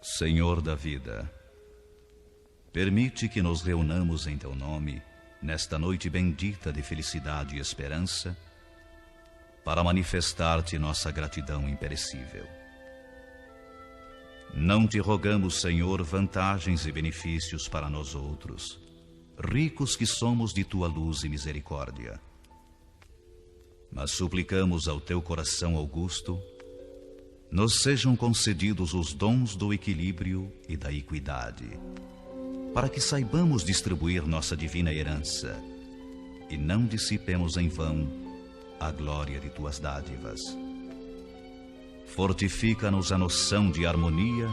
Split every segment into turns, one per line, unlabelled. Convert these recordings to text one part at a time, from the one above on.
Senhor da vida, permite que nos reunamos em Teu nome, nesta noite bendita de felicidade e esperança, para manifestar-te nossa gratidão imperecível. Não te rogamos, Senhor, vantagens e benefícios para nós outros, ricos que somos de Tua luz e misericórdia. Mas suplicamos ao Teu coração augusto, nos sejam concedidos os dons do equilíbrio e da equidade, para que saibamos distribuir nossa divina herança e não dissipemos em vão a glória de Tuas dádivas. Fortifica-nos a noção de harmonia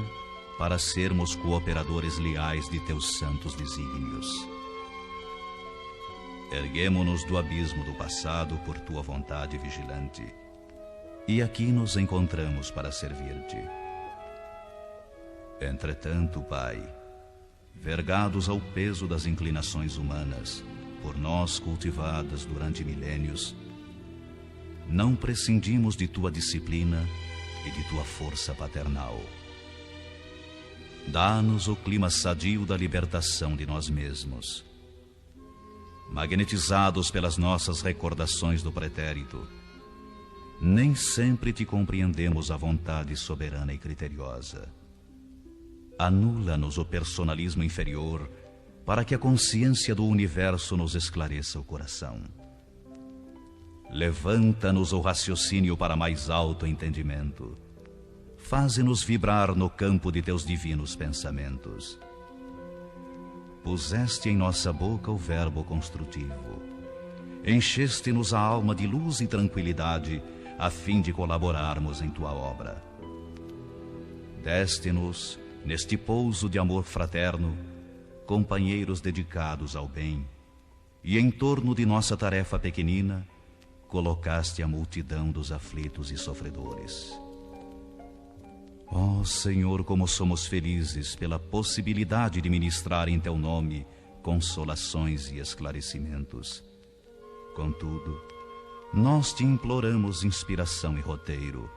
para sermos cooperadores leais de Teus santos desígnios. Erguemo-nos do abismo do passado por Tua vontade vigilante, e aqui nos encontramos para servir-te. Entretanto, Pai, vergados ao peso das inclinações humanas, por nós cultivadas durante milênios, não prescindimos de Tua disciplina e de Tua força paternal. Dá-nos o clima sadio da libertação de nós mesmos. Magnetizados pelas nossas recordações do pretérito, nem sempre te compreendemos a vontade soberana e criteriosa. Anula-nos o personalismo inferior para que a consciência do universo nos esclareça o coração. Levanta-nos o raciocínio para mais alto entendimento. Faze-nos vibrar no campo de Teus divinos pensamentos. Puseste em nossa boca o verbo construtivo. Encheste-nos a alma de luz e tranquilidade a fim de colaborarmos em Tua obra. Deste-nos, neste pouso de amor fraterno, companheiros dedicados ao bem, e em torno de nossa tarefa pequenina, colocaste a multidão dos aflitos e sofredores. Ó Senhor, como somos felizes pela possibilidade de ministrar em Teu nome consolações e esclarecimentos. Contudo, nós te imploramos inspiração e roteiro,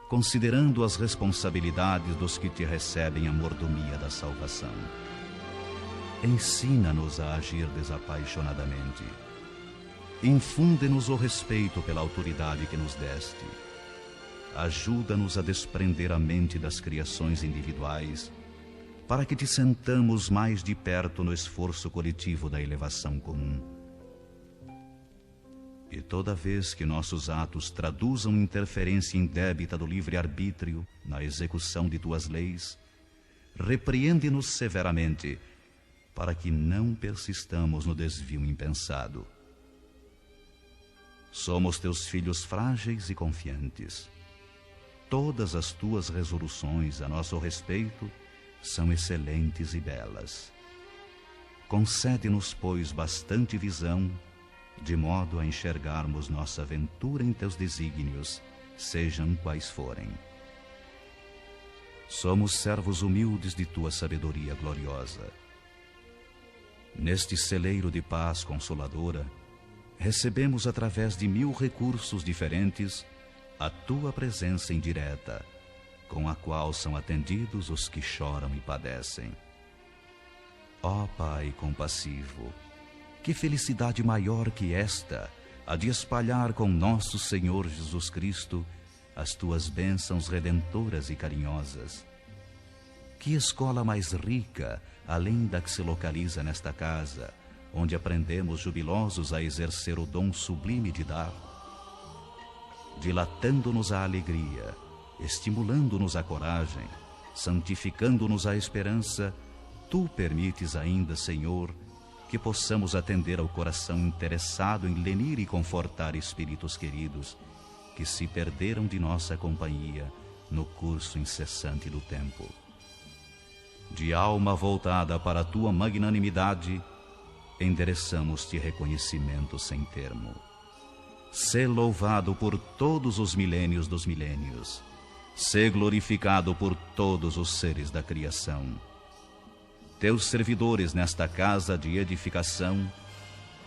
considerando as responsabilidades dos que te recebem a mordomia da salvação. Ensina-nos a agir desapaixonadamente. Infunde-nos o respeito pela autoridade que nos deste. Ajuda-nos a desprender a mente das criações individuais, para que te sentamos mais de perto no esforço coletivo da elevação comum. E toda vez que nossos atos traduzam interferência indébita do livre-arbítrio na execução de Tuas leis, repreende-nos severamente, para que não persistamos no desvio impensado. Somos Teus filhos frágeis e confiantes. Todas as Tuas resoluções a nosso respeito são excelentes e belas. Concede-nos, pois, bastante visão, de modo a enxergarmos nossa aventura em Teus desígnios, sejam quais forem. Somos servos humildes de Tua sabedoria gloriosa. Neste celeiro de paz consoladora, recebemos através de 1000 recursos diferentes a Tua presença indireta, com a qual são atendidos os que choram e padecem. Ó Pai compassivo, que felicidade maior que esta, a de espalhar com nosso Senhor Jesus Cristo as Tuas bênçãos redentoras e carinhosas. Que escola mais rica, além da que se localiza nesta casa, onde aprendemos jubilosos a exercer o dom sublime de dar, dilatando-nos a alegria, estimulando-nos a coragem, santificando-nos a esperança, Tu permites ainda, Senhor, que possamos atender ao coração interessado em lenir e confortar espíritos queridos que se perderam de nossa companhia no curso incessante do tempo. De alma voltada para a Tua magnanimidade, endereçamos-te reconhecimento sem termo. Sê louvado por todos os milênios dos milênios. Sê glorificado por todos os seres da criação. Teus servidores nesta casa de edificação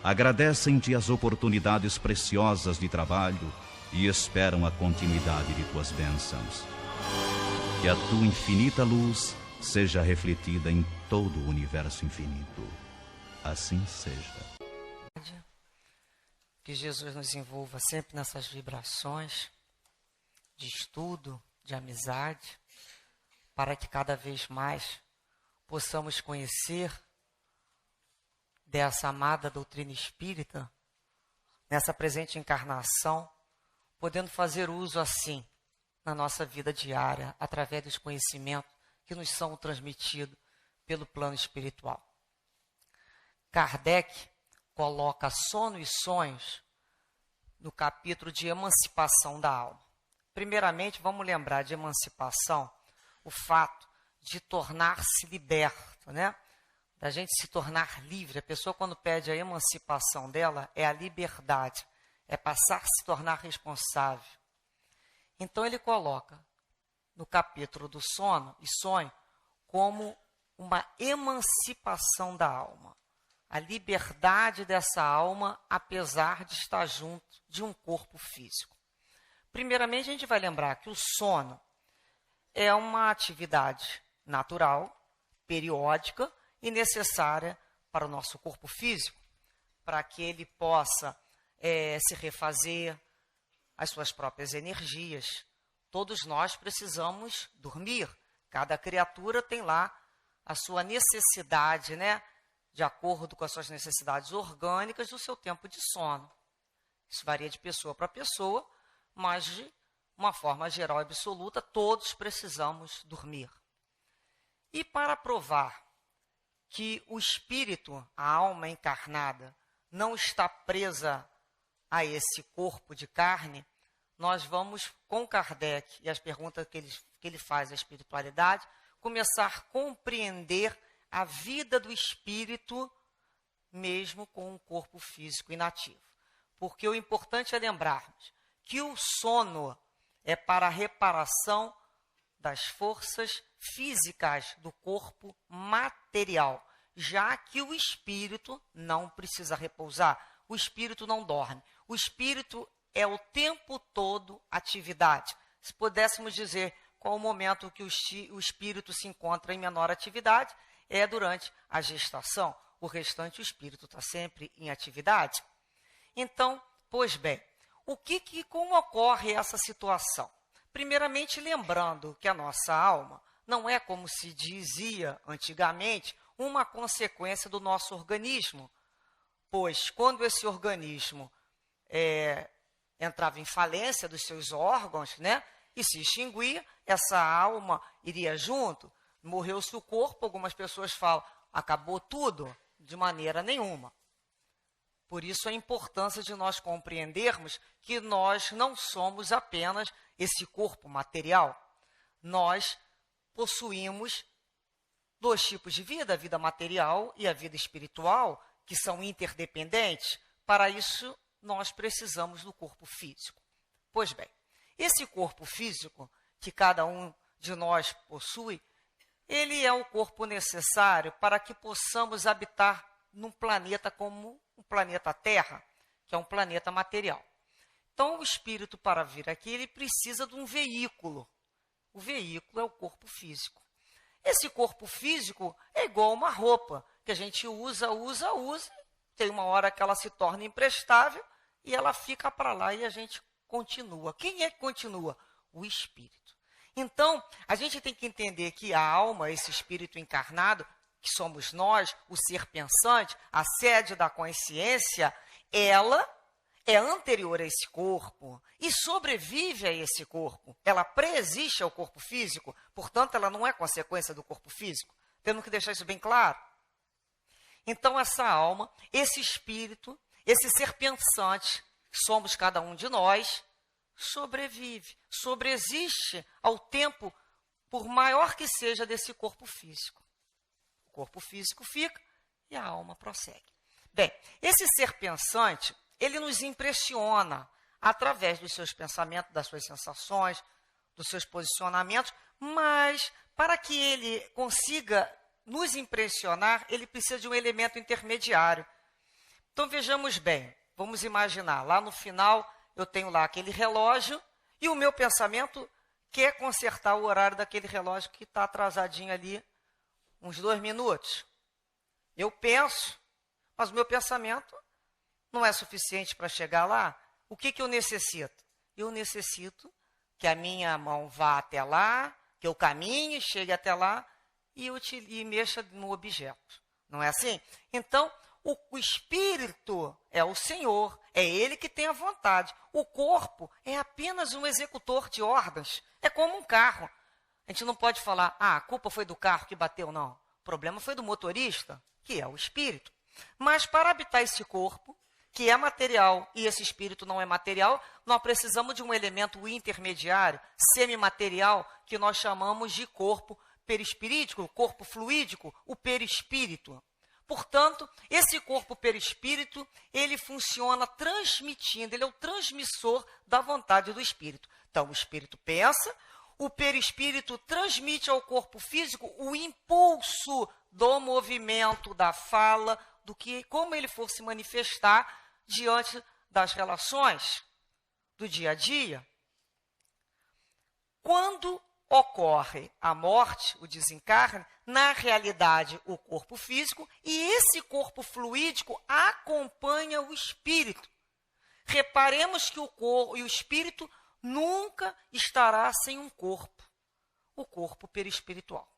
agradecem-te as oportunidades preciosas de trabalho e esperam a continuidade de Tuas bênçãos. Que a Tua infinita luz seja refletida em todo o universo infinito. Assim seja.
Que Jesus nos envolva sempre nessas vibrações de estudo, de amizade, para que cada vez mais possamos conhecer dessa amada doutrina espírita, nessa presente encarnação, podendo fazer uso assim na nossa vida diária, através dos conhecimentos que nos são transmitidos pelo plano espiritual. Kardec coloca sono e sonhos no capítulo de emancipação da alma. Primeiramente, vamos lembrar de emancipação, o fato de tornar-se liberto, né? Da gente se tornar livre. A pessoa, quando pede a emancipação dela, é a liberdade, é passar a se tornar responsável. Então, ele coloca no capítulo do sono e sonho como uma emancipação da alma. A liberdade dessa alma, apesar de estar junto de um corpo físico. Primeiramente, a gente vai lembrar que o sono é uma atividade natural, periódica e necessária para o nosso corpo físico, para que ele possa se refazer as suas próprias energias. Todos nós precisamos dormir. Cada criatura tem lá a sua necessidade, né? De acordo com as suas necessidades orgânicas do seu tempo de sono. Isso varia de pessoa para pessoa, mas de uma forma geral e absoluta, todos precisamos dormir. E para provar que o espírito, a alma encarnada, não está presa a esse corpo de carne, nós vamos, com Kardec e as perguntas que ele faz à espiritualidade, começar a compreender a vida do espírito, mesmo com um corpo físico inativo. Porque o importante é lembrarmos que o sono é para a reparação das forças físicas do corpo material, já que o espírito não precisa repousar, o espírito não dorme. O espírito é o tempo todo atividade. Se pudéssemos dizer qual o momento que o espírito se encontra em menor atividade, é durante a gestação. O restante, o espírito está sempre em atividade. Então, pois bem, como ocorre essa situação? Primeiramente, lembrando que a nossa alma não é, como se dizia antigamente, uma consequência do nosso organismo, pois quando esse organismo entrava em falência dos seus órgãos, né, e se extinguia, essa alma iria junto. Morreu-se o corpo, algumas pessoas falam, acabou tudo, de maneira nenhuma. Por isso a importância de nós compreendermos que nós não somos apenas esse corpo material. Nós possuímos dois tipos de vida, a vida material e a vida espiritual, que são interdependentes. Para isso, nós precisamos do corpo físico. Pois bem, esse corpo físico que cada um de nós possui, ele é o corpo necessário para que possamos habitar num planeta como o planeta Terra, que é um planeta material. Então, o espírito, para vir aqui, ele precisa de um veículo. O veículo é o corpo físico. Esse corpo físico é igual uma roupa, que a gente usa, tem uma hora que ela se torna imprestável e ela fica para lá e a gente continua. Quem é que continua? O espírito. Então, a gente tem que entender que a alma, esse espírito encarnado, que somos nós, o ser pensante, a sede da consciência, ela é anterior a esse corpo e sobrevive a esse corpo. Ela preexiste ao corpo físico, portanto, ela não é consequência do corpo físico. Temos que deixar isso bem claro. Então, essa alma, esse espírito, esse ser pensante, que somos cada um de nós, sobrevive, sobreexiste ao tempo, por maior que seja, desse corpo físico. O corpo físico fica e a alma prossegue. Bem, esse ser pensante, ele nos impressiona através dos seus pensamentos, das suas sensações, dos seus posicionamentos, mas para que ele consiga nos impressionar, ele precisa de um elemento intermediário. Então, vejamos bem, vamos imaginar, lá no final eu tenho lá aquele relógio e o meu pensamento quer consertar o horário daquele relógio que está atrasadinho ali uns 2 minutos. Eu penso, mas o meu pensamento não é suficiente para chegar lá. O que eu necessito? Eu necessito que a minha mão vá até lá, que eu caminhe, chegue até lá e mexa no objeto. Não é assim? Então, o espírito é o Senhor, é Ele que tem a vontade. O corpo é apenas um executor de ordens. É como um carro. A gente não pode falar, a culpa foi do carro que bateu, não. O problema foi do motorista, que é o espírito. Mas para habitar esse corpo, que é material e esse espírito não é material, nós precisamos de um elemento intermediário, semimaterial, que nós chamamos de corpo perispirítico, corpo fluídico, o perispírito. Portanto, esse corpo perispírito, ele funciona transmitindo, ele é o transmissor da vontade do espírito. Então, o espírito pensa, o perispírito transmite ao corpo físico o impulso do movimento, da fala, do que, como ele for se manifestar diante das relações do dia a dia. Quando ocorre a morte, o desencarne, na realidade, o corpo físico, e esse corpo fluídico acompanha o espírito. Reparemos que o espírito nunca estará sem um corpo, o corpo perispiritual.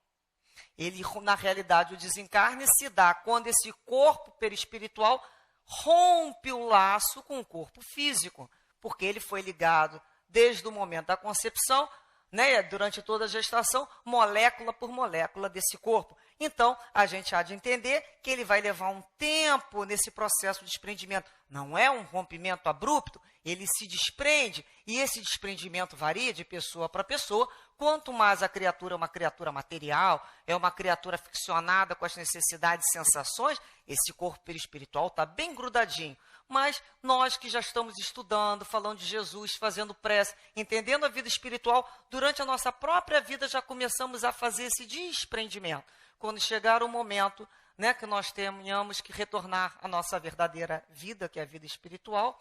Ele, na realidade, o desencarne se dá quando esse corpo perispiritual rompe o laço com o corpo físico, porque ele foi ligado desde o momento da concepção, né, durante toda a gestação, molécula por molécula desse corpo. Então, a gente há de entender que ele vai levar um tempo nesse processo de desprendimento. Não é um rompimento abrupto, ele se desprende, e esse desprendimento varia de pessoa para pessoa. Quanto mais a criatura é uma criatura material, é uma criatura ficcionada com as necessidades e sensações, esse corpo perispiritual está bem grudadinho. Mas nós que já estamos estudando, falando de Jesus, fazendo prece, entendendo a vida espiritual, durante a nossa própria vida já começamos a fazer esse desprendimento. Quando chegar o momento, né, que nós tenhamos que retornar à nossa verdadeira vida, que é a vida espiritual,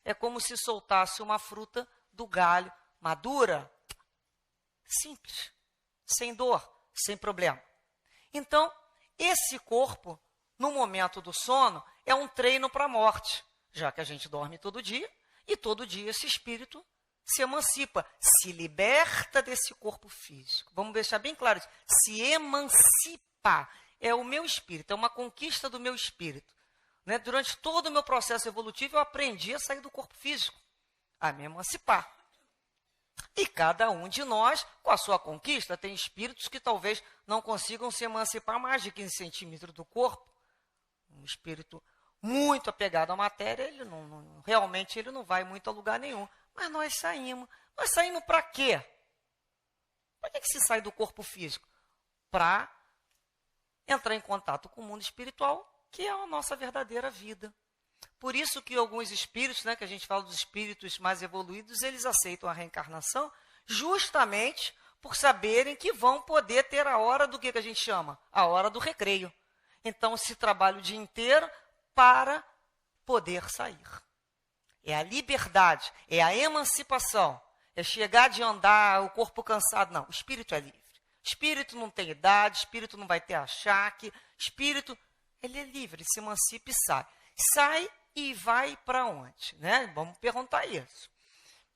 é como se soltasse uma fruta do galho madura, simples, sem dor, sem problema. Então, esse corpo, no momento do sono, é um treino para a morte, já que a gente dorme todo dia, e todo dia esse espírito se emancipa, se liberta desse corpo físico. Vamos deixar bem claro isso. Se emancipa. É o meu espírito, é uma conquista do meu espírito. Né? Durante todo o meu processo evolutivo, eu aprendi a sair do corpo físico, a me emancipar. E cada um de nós, com a sua conquista, tem espíritos que talvez não consigam se emancipar mais de 15 centímetros do corpo. Um espírito muito apegado à matéria, ele realmente ele não vai muito a lugar nenhum. Mas nós saímos. Nós saímos para quê? Para que se sai do corpo físico? Para entrar em contato com o mundo espiritual, que é a nossa verdadeira vida. Por isso que alguns espíritos, né, que a gente fala dos espíritos mais evoluídos, eles aceitam a reencarnação justamente por saberem que vão poder ter a hora do que a gente chama? A hora do recreio. Então, se trabalha o dia inteiro para poder sair. É a liberdade, é a emancipação, é chegar de andar, o corpo cansado. Não, o espírito é livre. Espírito não tem idade, espírito não vai ter achaque, espírito, ele é livre, se emancipa e sai. Sai e vai para onde? Né? Vamos perguntar isso.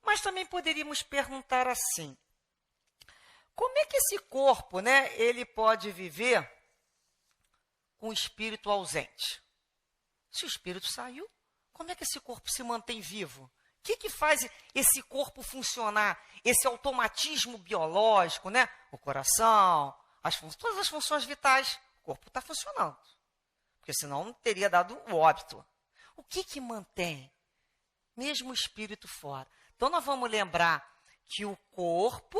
Mas também poderíamos perguntar assim, como é que esse corpo, né, ele pode viver com o espírito ausente? Se o espírito saiu, como é que esse corpo se mantém vivo? O que faz esse corpo funcionar? Esse automatismo biológico, né? O coração, todas as funções vitais, o corpo está funcionando. Porque senão não teria dado o óbito. O que mantém? Mesmo o espírito fora. Então, nós vamos lembrar que o corpo,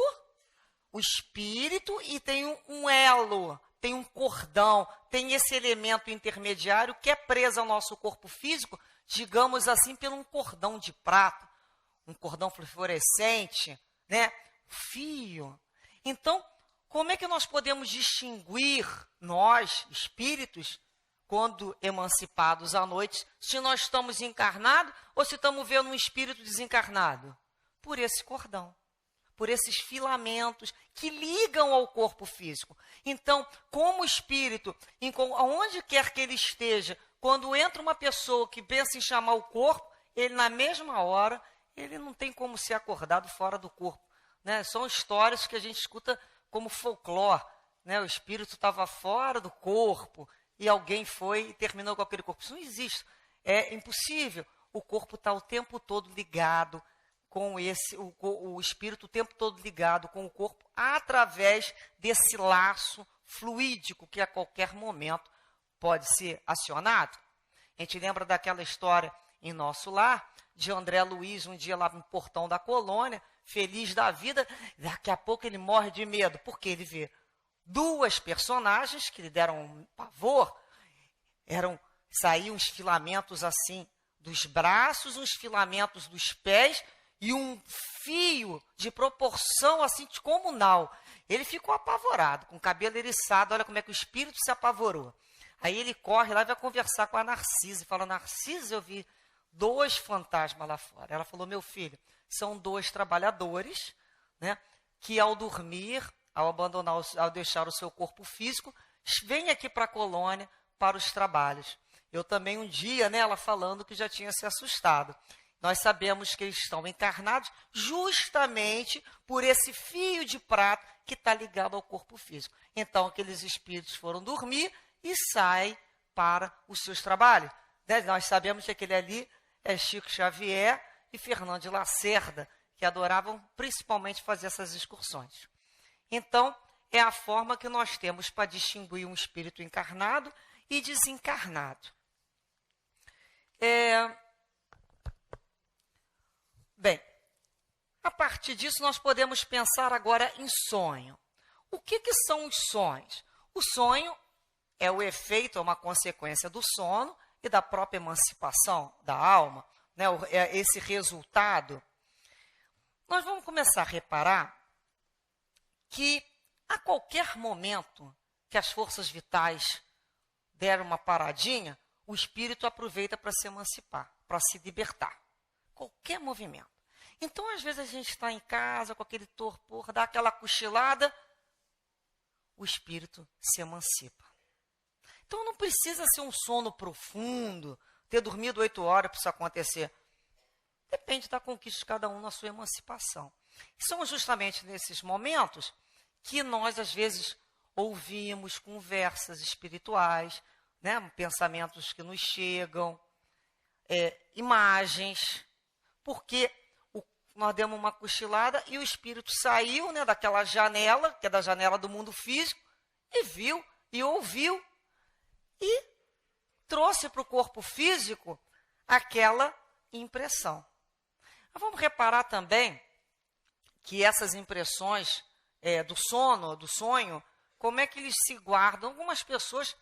o espírito, e tem um elo, tem um cordão, tem esse elemento intermediário que é preso ao nosso corpo físico, digamos assim, por um cordão de prata, um cordão fluorescente, né? Fio. Então, como é que nós podemos distinguir, nós, espíritos, quando emancipados à noite, se nós estamos encarnados ou se estamos vendo um espírito desencarnado? Por esse cordão. por esses filamentos que ligam ao corpo físico. Então, como o espírito, aonde quer que ele esteja, quando entra uma pessoa que pensa em chamar o corpo, ele na mesma hora, ele não tem como ser acordado fora do corpo. Né? São histórias que a gente escuta como folclore. Né? O espírito estava fora do corpo e alguém foi e terminou com aquele corpo. Isso não existe. É impossível. O corpo está o tempo todo ligado com o espírito o tempo todo ligado com o corpo através desse laço fluídico que a qualquer momento pode ser acionado. A gente lembra daquela história em Nosso Lar, de André Luiz, um dia lá no portão da colônia, feliz da vida, daqui a pouco ele morre de medo, porque ele vê duas personagens que lhe deram um pavor, saíam uns filamentos assim dos braços, uns filamentos dos pés e um fio de proporção assim descomunal. Ele ficou apavorado, com o cabelo eriçado, olha como é que o espírito se apavorou. Aí ele corre lá e vai conversar com a Narcisa, e fala, Narcisa, eu vi 2 fantasmas lá fora. Ela falou, meu filho, são 2 trabalhadores, né, que ao dormir, ao deixar o seu corpo físico, vêm aqui para a colônia para os trabalhos. Eu também um dia, né, ela falando que já tinha se assustado. Nós sabemos que eles estão encarnados justamente por esse fio de prata que está ligado ao corpo físico. Então, aqueles espíritos foram dormir e saem para os seus trabalhos. Né? Nós sabemos que aquele ali é Chico Xavier e Fernando de Lacerda, que adoravam principalmente fazer essas excursões. Então, é a forma que nós temos para distinguir um espírito encarnado e desencarnado. Bem, a partir disso nós podemos pensar agora em sonho. O que são os sonhos? O sonho é o efeito, é uma consequência do sono e da própria emancipação da alma, né? Esse resultado. Nós vamos começar a reparar que a qualquer momento que as forças vitais deram uma paradinha, o espírito aproveita para se emancipar, para se libertar. Qualquer movimento. Então, às vezes, a gente está em casa com aquele torpor, dá aquela cochilada, o espírito se emancipa. Então, não precisa ser um sono profundo, ter dormido 8 horas para isso acontecer. Depende da conquista de cada um na sua emancipação. E são justamente nesses momentos que nós, às vezes, ouvimos conversas espirituais, né? Pensamentos que nos chegam, imagens, porque nós demos uma cochilada e o espírito saiu, né, daquela janela, que é da janela do mundo físico, e viu, e ouviu, e trouxe para o corpo físico aquela impressão. Mas vamos reparar também que essas impressões do sono, do sonho, como é que eles se guardam? Algumas pessoas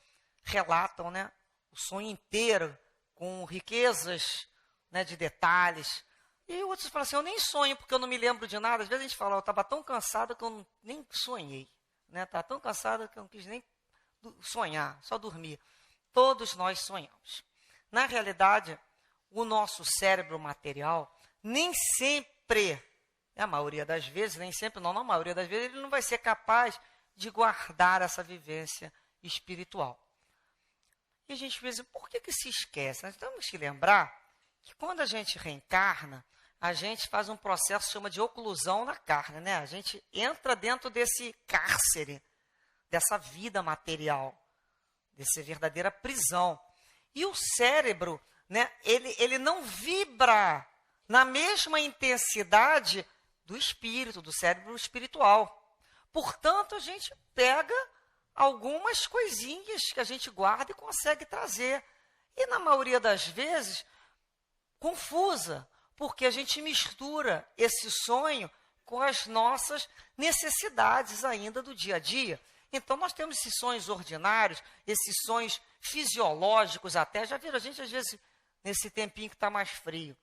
relatam, né, o sonho inteiro, com riquezas, né, de detalhes. E outros falam assim, eu nem sonho porque eu não me lembro de nada. Às vezes a gente fala, eu estava tão cansado que eu nem sonhei. Estava tão cansado que eu não quis nem sonhar, só dormir. Todos nós sonhamos. Na realidade, o nosso cérebro material, nem sempre, a maioria das vezes, nem sempre não, na maioria das vezes, ele não vai ser capaz de guardar essa vivência espiritual. E a gente pensa, por que se esquece? Nós temos que lembrar que quando a gente reencarna, a gente faz um processo que chama de oclusão na carne, né? A gente entra dentro desse cárcere, dessa vida material, dessa verdadeira prisão. E o cérebro, né, ele não vibra na mesma intensidade do espírito, do cérebro espiritual. Portanto, a gente pega algumas coisinhas que a gente guarda e consegue trazer. E na maioria das vezes, confusa, porque a gente mistura esse sonho com as nossas necessidades ainda do dia a dia. Então, nós temos esses sonhos ordinários, esses sonhos fisiológicos até. Já viram, a gente às vezes, nesse tempinho que está mais frio,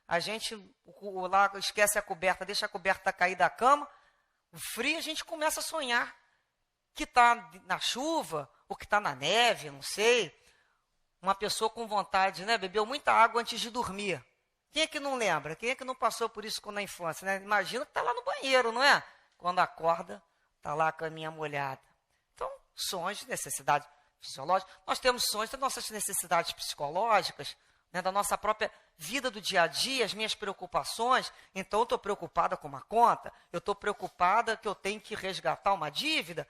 a gente lá esquece a coberta, deixa a coberta cair da cama, o frio, a gente começa a sonhar que está na chuva, ou que está na neve, não sei. Uma pessoa com vontade, né, bebeu muita água antes de dormir. Quem é que não lembra? Quem é que não passou por isso na infância? Né? Imagina que está lá no banheiro, não é? Quando acorda, está lá com a minha molhada. Então, sonhos, necessidade fisiológica. Nós temos sonhos das nossas necessidades psicológicas, né, da nossa própria vida do dia a dia, as minhas preocupações. Então, eu estou preocupada com uma conta, eu estou preocupada que eu tenho que resgatar uma dívida.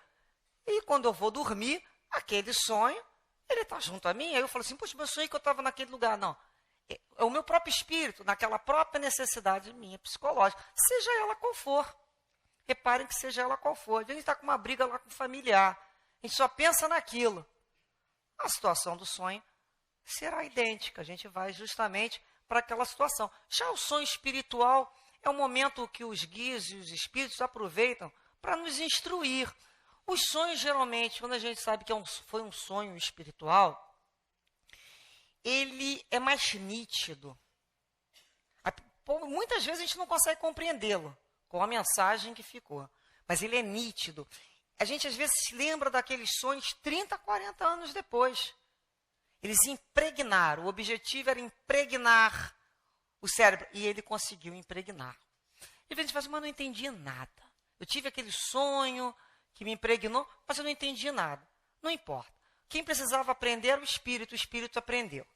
E quando eu vou dormir, aquele sonho, ele está junto a mim. Aí eu falo assim, poxa, meu sonho é que eu estava naquele lugar. Não, é o meu próprio espírito, naquela própria necessidade minha psicológica, seja ela qual for. Reparem que seja ela qual for. A gente está com uma briga lá com o familiar, a gente só pensa naquilo. A situação do sonho será idêntica, a gente vai justamente para aquela situação. Já o sonho espiritual é um momento que os guias e os espíritos aproveitam para nos instruir. Os sonhos, geralmente, quando a gente sabe que foi um sonho espiritual, ele é mais nítido. Muitas vezes a gente não consegue compreendê-lo com a mensagem que ficou, mas ele é nítido. A gente às vezes se lembra daqueles sonhos 30, 40 anos depois. Eles impregnaram, o objetivo era impregnar o cérebro, e ele conseguiu impregnar. E a gente fala assim, mas não entendi nada. Eu tive aquele sonho que me impregnou, mas eu não entendi nada. Não importa. Quem precisava aprender era o espírito aprendeu.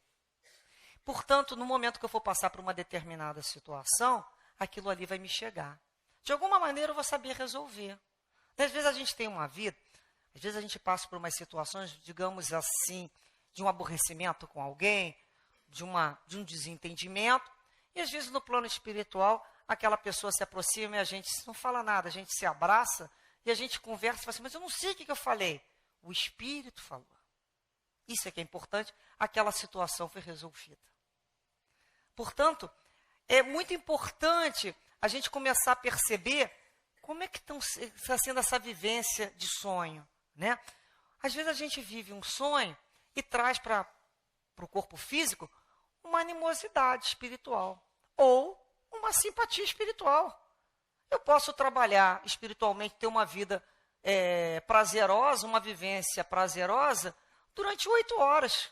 Portanto, no momento que eu for passar por uma determinada situação, aquilo ali vai me chegar. De alguma maneira eu vou saber resolver. Às vezes a gente tem uma vida, às vezes a gente passa por umas situações, digamos assim, de um aborrecimento com alguém, de um desentendimento, e às vezes no plano espiritual, aquela pessoa se aproxima e a gente não fala nada, a gente se abraça e a gente conversa e fala assim, mas eu não sei o que eu falei. O espírito falou. Isso é que é importante, aquela situação foi resolvida. Portanto, é muito importante a gente começar a perceber como é que está sendo essa vivência de sonho, né? Às vezes a gente vive um sonho e traz para o corpo físico uma animosidade espiritual ou uma simpatia espiritual. Eu posso trabalhar espiritualmente, ter uma vida prazerosa, uma vivência prazerosa durante 8 horas,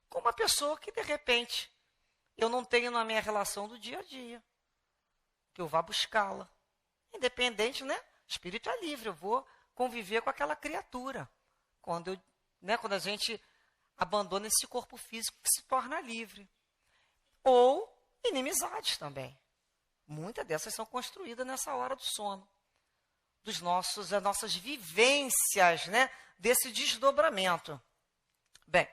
com uma pessoa que, de repente, eu não tenho na minha relação do dia a dia, que eu vá buscá-la. Independente, né? O espírito é livre, eu vou conviver com aquela criatura. Quando a gente abandona esse corpo físico que se torna livre. Ou inimizades também. Muitas dessas são construídas nessa hora do sono. Das nossas vivências, né? Desse desdobramento. Bem,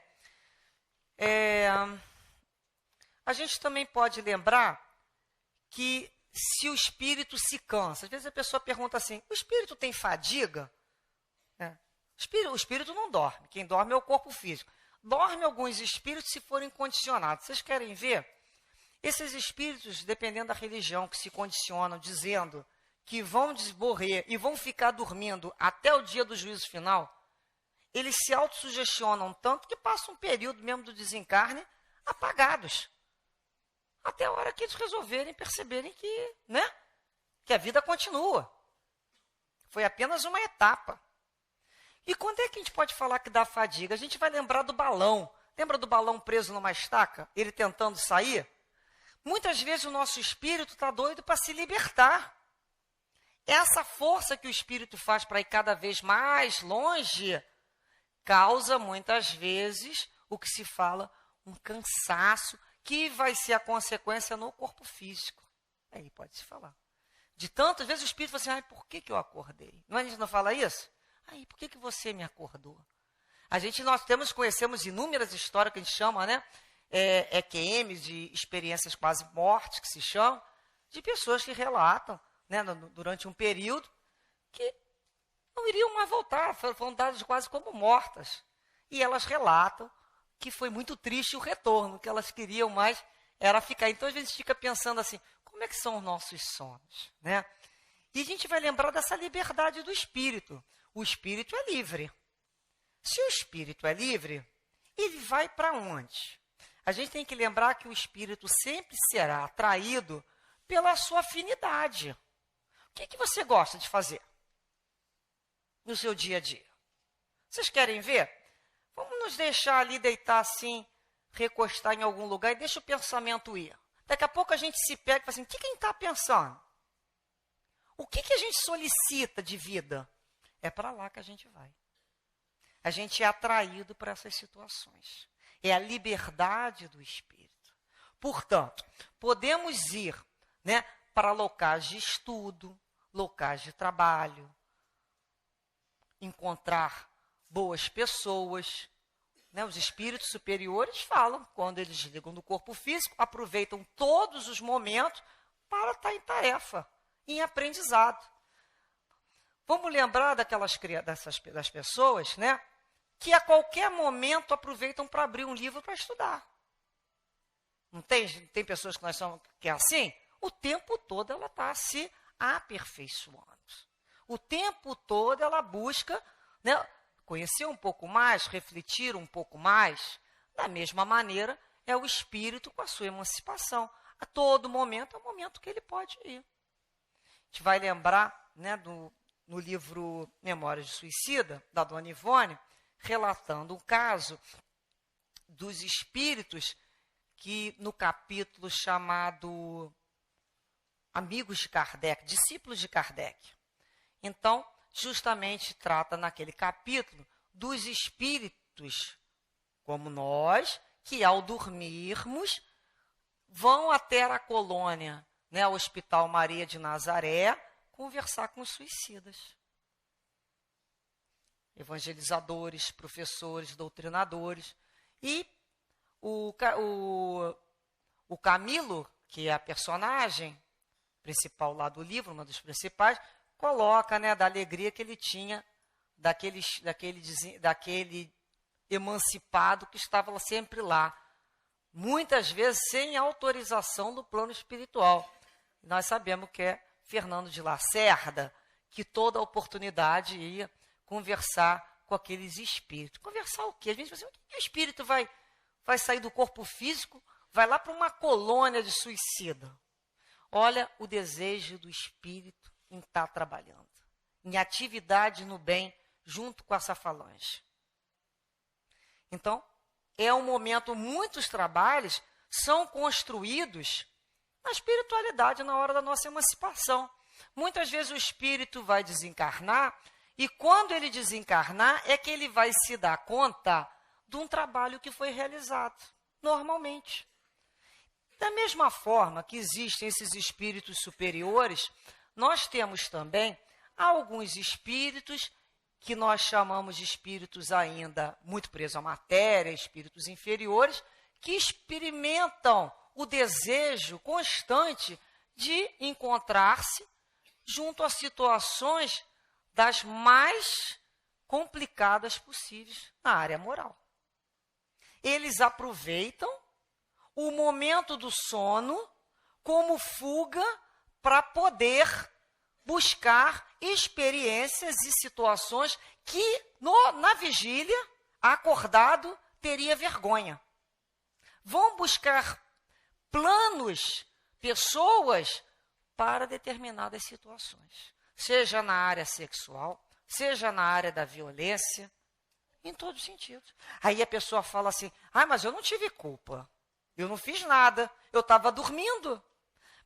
a gente também pode lembrar que se o espírito se cansa, às vezes a pessoa pergunta assim, o espírito tem fadiga? O espírito não dorme, quem dorme é o corpo físico. Dorme alguns espíritos se forem condicionados. Vocês querem ver? Esses espíritos, dependendo da religião, que se condicionam, dizendo que vão morrer e vão ficar dormindo até o dia do juízo final, eles se autossugestionam tanto que passam um período mesmo do desencarne apagados. Até a hora que eles resolverem perceberem que a vida continua. Foi apenas uma etapa. E quando é que a gente pode falar que dá fadiga? A gente vai lembrar do balão. Lembra do balão preso numa estaca? Ele tentando sair? Muitas vezes o nosso espírito está doido para se libertar. Essa força que o espírito faz para ir cada vez mais longe causa, muitas vezes, o que se fala, um cansaço, que vai ser a consequência no corpo físico. Aí pode-se falar. De tantas vezes o espírito fala assim, por que eu acordei? A gente não fala isso? Por que você me acordou? Nós conhecemos inúmeras histórias que a gente chama, né? EQMs, de experiências quase mortes, que se chamam, de pessoas que relatam, né, durante um período, que não iriam mais voltar, foram dadas quase como mortas. E elas relatam que foi muito triste o retorno, que elas queriam mais era ficar. Então, às vezes, a gente fica pensando assim, como é que são os nossos sonhos, né? E a gente vai lembrar dessa liberdade do espírito. O espírito é livre. Se o espírito é livre, ele vai para onde? A gente tem que lembrar que o espírito sempre será atraído pela sua afinidade. O que você gosta de fazer no seu dia a dia? Vocês querem ver? Vamos nos deixar ali deitar assim, recostar em algum lugar e deixa o pensamento ir. Daqui a pouco a gente se pega e fala assim, o que quem está pensando? O que a gente solicita de vida? É para lá que a gente vai. A gente é atraído para essas situações. É a liberdade do espírito. Portanto, podemos ir, né, para locais de estudo, locais de trabalho, encontrar boas pessoas. Né, os espíritos superiores falam, quando eles ligam no corpo físico, aproveitam todos os momentos para estar em tarefa, em aprendizado. Vamos lembrar das pessoas, né, que a qualquer momento aproveitam para abrir um livro para estudar. Não tem pessoas que é assim? O tempo todo ela está se aperfeiçoando. O tempo todo ela busca, né, conhecer um pouco mais, refletir um pouco mais. Da mesma maneira, é o espírito com a sua emancipação. A todo momento é o momento que ele pode ir. A gente vai lembrar, né, no livro Memórias de Suicida, da Dona Ivone, relatando o caso dos espíritos que, no capítulo chamado Amigos de Kardec, Discípulos de Kardec. Então, justamente trata naquele capítulo dos espíritos, como nós, que ao dormirmos, vão até a colônia, né, ao Hospital Maria de Nazaré, conversar com os suicidas. Evangelizadores, professores, doutrinadores. E o Camilo, que é a personagem principal lá do livro, uma dos principais, coloca, né, da alegria que ele tinha daquele emancipado que estava sempre lá, muitas vezes sem autorização do plano espiritual. Nós sabemos que é Fernando de Lacerda, que toda oportunidade ia conversar com aqueles espíritos. Conversar o quê? A gente pensa, o que o espírito vai sair do corpo físico, vai lá para uma colônia de suicida? Olha o desejo do espírito em estar trabalhando, em atividade no bem, junto com essa falange. Então, é um momento, muitos trabalhos são construídos na espiritualidade na hora da nossa emancipação. Muitas vezes o espírito vai desencarnar e quando ele desencarnar é que ele vai se dar conta de um trabalho que foi realizado, normalmente. Da mesma forma que existem esses espíritos superiores, nós temos também alguns espíritos que nós chamamos de espíritos ainda muito presos à matéria, espíritos inferiores, que experimentam o desejo constante de encontrar-se junto a situações das mais complicadas possíveis na área moral. Eles aproveitam o momento do sono como fuga para poder buscar experiências e situações que na vigília, acordado, teria vergonha. Vão buscar planos, pessoas para determinadas situações, seja na área sexual, seja na área da violência, em todos os sentidos. Aí a pessoa fala assim, mas eu não tive culpa, eu não fiz nada, eu estava dormindo.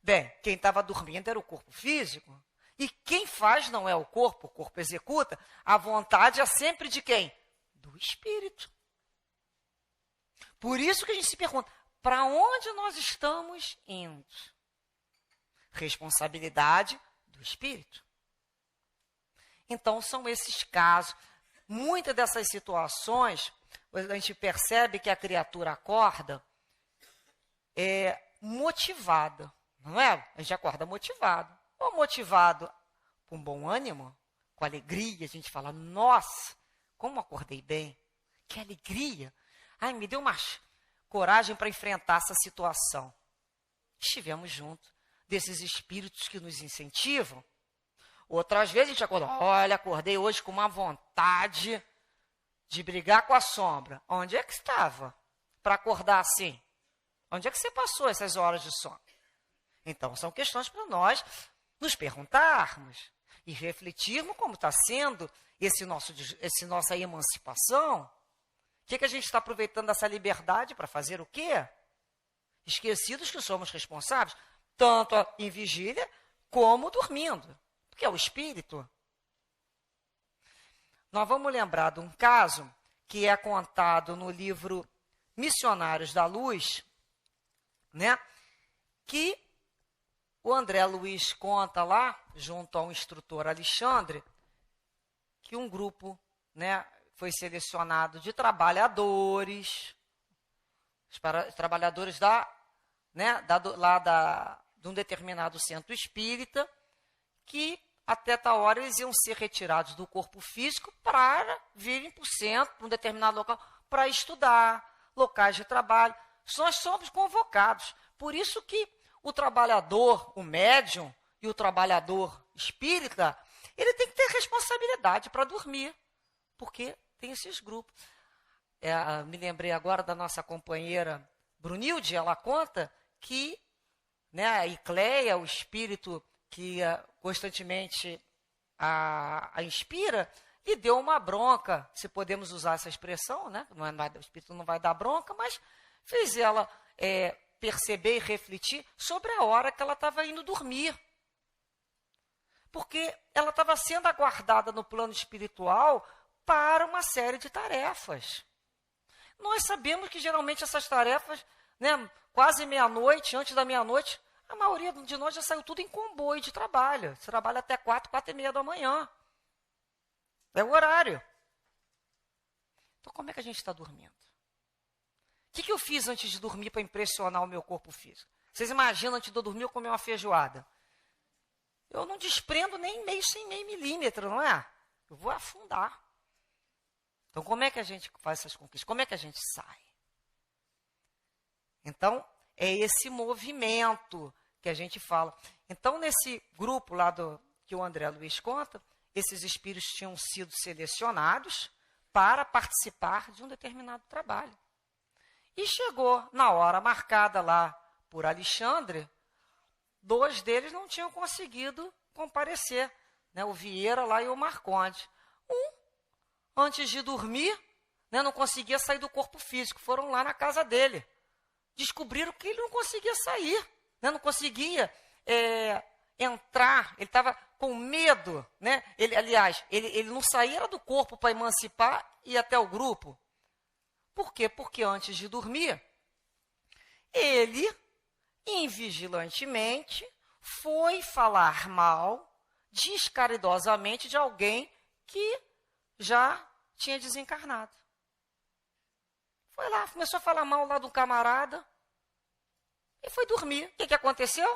Bem, quem estava dormindo era o corpo físico, e quem faz não é o corpo executa, a vontade é sempre de quem? Do espírito. Por isso que a gente se pergunta, para onde nós estamos indo? Responsabilidade do espírito. Então, são esses casos. Muitas dessas situações, a gente percebe que a criatura acorda motivada, não é? A gente acorda motivado. Ou motivado com bom ânimo, com alegria, a gente fala, nossa, como acordei bem, que alegria. Ai, me deu uma coragem para enfrentar essa situação. Estivemos juntos desses espíritos que nos incentivam. Outras vezes a gente acorda, olha, acordei hoje com uma vontade de brigar com a sombra. Onde é que estava para acordar assim? Onde é que você passou essas horas de sono? Então, são questões para nós nos perguntarmos e refletirmos como está sendo nossa emancipação. O que a gente está aproveitando dessa liberdade para fazer o quê? esquecidos que somos responsáveis, tanto em vigília como dormindo, porque é o espírito. Nós vamos lembrar de um caso que é contado no livro Missionários da Luz, né? Que o André Luiz conta lá, junto ao instrutor Alexandre, que um grupo, né, foi selecionado de trabalhadores, trabalhadores de um determinado centro espírita, que até tal hora eles iam ser retirados do corpo físico para virem para o centro, para um determinado local, para estudar, locais de trabalho. Nós somos convocados. Por isso que o trabalhador, o médium e o trabalhador espírita, ele tem que ter responsabilidade para dormir, porque tem esses grupos. Me lembrei agora da nossa companheira Brunilde, ela conta que, né, a Icleia, o espírito que constantemente a inspira, lhe deu uma bronca, se podemos usar essa expressão, né? O espírito não vai dar bronca, mas fez ela perceber e refletir sobre a hora que ela estava indo dormir. Porque ela estava sendo aguardada no plano espiritual para uma série de tarefas. Nós sabemos que geralmente essas tarefas, né, quase meia-noite, antes da meia-noite, a maioria de nós já saiu tudo em comboio de trabalho. Você trabalha até 4h30 da manhã. É o horário. Então, como é que a gente está dormindo? O que eu fiz antes de dormir para impressionar o meu corpo físico? Vocês imaginam, antes de eu dormir, eu comer uma feijoada? Eu não desprendo nem meio sem meio milímetro, não é? Eu vou afundar. Então, como é que a gente faz essas conquistas? Como é que a gente sai? Então, é esse movimento que a gente fala. Então, nesse grupo lá que o André Luiz conta, esses espíritos tinham sido selecionados para participar de um determinado trabalho. E chegou na hora marcada lá por Alexandre, 2 deles não tinham conseguido comparecer, né? O Vieira lá e o Marconde. Antes de dormir, né, não conseguia sair do corpo físico, foram lá na casa dele. Descobriram que ele não conseguia sair, né, não conseguia entrar, ele estava com medo, né? Ele não saía do corpo para emancipar e ir até o grupo. Por quê? Porque antes de dormir, ele, invigilantemente, foi falar mal, descaridosamente, de alguém que já tinha desencarnado. Foi lá, começou a falar mal lá do camarada e foi dormir. O que aconteceu?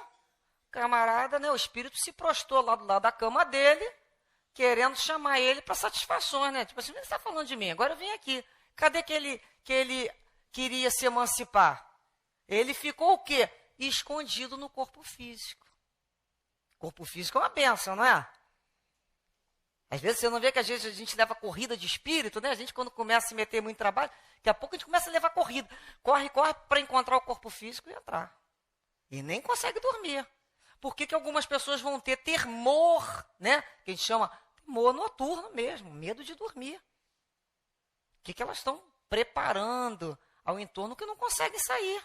O camarada, né, o espírito se prostou lá do lado da cama dele, querendo chamar ele para satisfações, né? Tipo assim, você está falando de mim, agora eu vim aqui. Cadê que ele queria se emancipar? Ele ficou o quê? Escondido no corpo físico. O corpo físico é uma bênção, não é? Às vezes você não vê que às vezes a gente leva corrida de espírito, né? A gente quando começa a se meter muito em trabalho, daqui a pouco a gente começa a levar corrida. Corre para encontrar o corpo físico e entrar. E nem consegue dormir. Por que algumas pessoas vão ter temor, né? Que a gente chama temor noturno mesmo, medo de dormir. O que elas estão preparando ao entorno que não conseguem sair.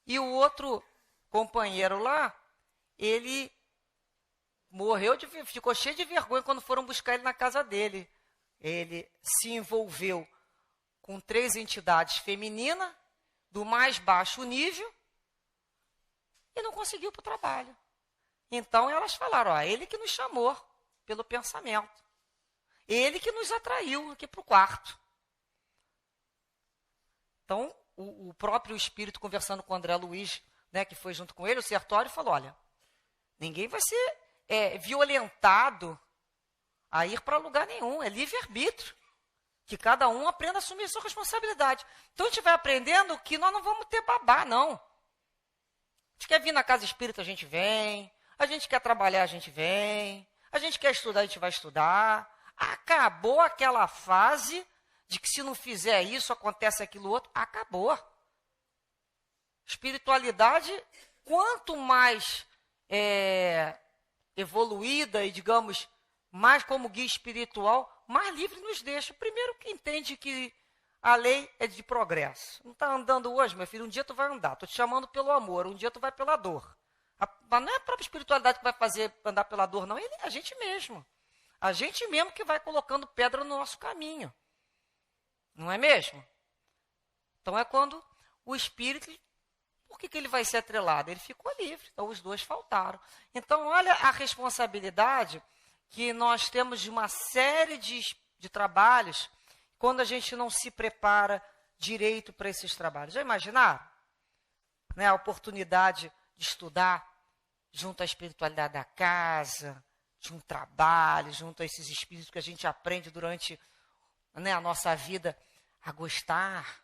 E o outro companheiro lá, ele ficou cheio de vergonha quando foram buscar ele na casa dele. Ele se envolveu com 3 entidades femininas, do mais baixo nível, e não conseguiu para o trabalho. Então elas falaram, ele que nos chamou pelo pensamento. Ele que nos atraiu aqui para o quarto. Então, o próprio espírito conversando com o André Luiz, né, que foi junto com ele, o Sertório, falou, olha, ninguém vai ser violentado a ir para lugar nenhum, é livre-arbítrio. Que cada um aprenda a assumir sua responsabilidade. Então, a gente vai aprendendo que nós não vamos ter babá, não. A gente quer vir na casa espírita, a gente vem. A gente quer trabalhar, a gente vem. A gente quer estudar, a gente vai estudar. Acabou aquela fase de que se não fizer isso, acontece aquilo outro. Acabou. Espiritualidade, quanto mais evoluída e, digamos, mais como guia espiritual, mais livre nos deixa. Primeiro que entende que a lei é de progresso. Não está andando hoje, meu filho, um dia tu vai andar. Estou te chamando pelo amor, um dia tu vai pela dor. Mas não é a própria espiritualidade que vai fazer andar pela dor, não. É a gente mesmo. A gente mesmo que vai colocando pedra no nosso caminho. Não é mesmo? Então é quando o espírito, por que ele vai ser atrelado? Ele ficou livre, então os dois faltaram. Então olha a responsabilidade que nós temos de uma série de trabalhos quando a gente não se prepara direito para esses trabalhos. Já imaginaram? Né, a oportunidade de estudar junto à espiritualidade da casa, de um trabalho, junto a esses espíritos que a gente aprende durante, né, a nossa vida a gostar,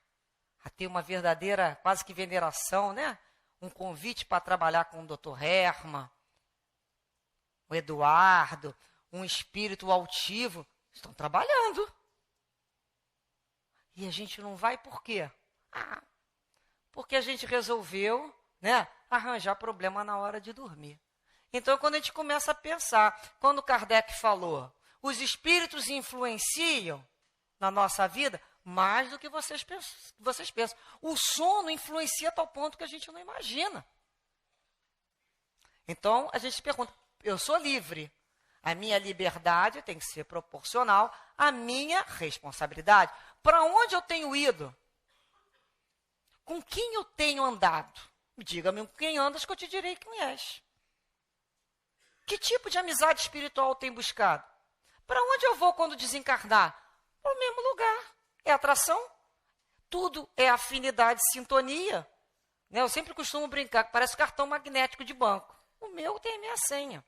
a ter uma verdadeira, quase que veneração, né? Um convite para trabalhar com o Dr. Herman, o Eduardo, um espírito altivo, estão trabalhando. E a gente não vai por quê? Porque a gente resolveu, né, arranjar problema na hora de dormir. Então, quando a gente começa a pensar, quando Kardec falou, os espíritos influenciam na nossa vida mais do que vocês pensam. O sono influencia a tal ponto que a gente não imagina. Então, a gente se pergunta, eu sou livre. A minha liberdade tem que ser proporcional à minha responsabilidade. Para onde eu tenho ido? Com quem eu tenho andado? Diga-me com quem andas que eu te direi quem és. Que tipo de amizade espiritual eu tenho buscado? Para onde eu vou quando desencarnar? Para o mesmo lugar. É atração? Tudo é afinidade, sintonia. Né? Eu sempre costumo brincar que parece cartão magnético de banco. O meu tem a minha senha.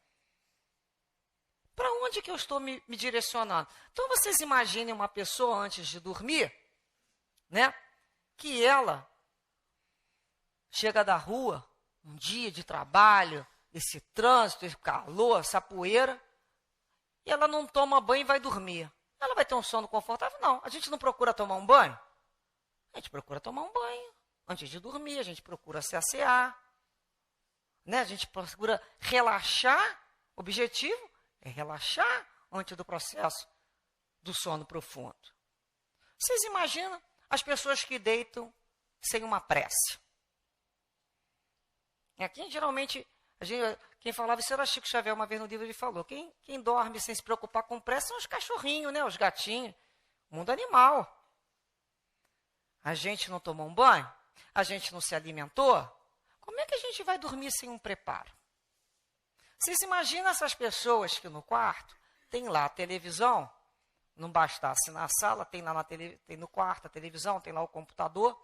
Para onde que eu estou me direcionando? Então, vocês imaginem uma pessoa antes de dormir, né? Que ela chega da rua, um dia de trabalho, esse trânsito, esse calor, essa poeira, e ela não toma banho e vai dormir. Ela vai ter um sono confortável? Não. A gente não procura tomar um banho? A gente procura tomar um banho. Antes de dormir, a gente procura se assear. Né? A gente procura relaxar. O objetivo é relaxar antes do processo do sono profundo. Vocês imaginam as pessoas que deitam sem uma prece? Aqui, geralmente, quem falava isso era Chico Xavier, uma vez no livro ele falou, quem dorme sem se preocupar com prece são os cachorrinhos, né, os gatinhos, mundo animal. A gente não tomou um banho? A gente não se alimentou? Como é que a gente vai dormir sem um preparo? Vocês imaginam essas pessoas que no quarto tem lá a televisão, não bastasse na sala, tem lá tem no quarto a televisão, tem lá o computador,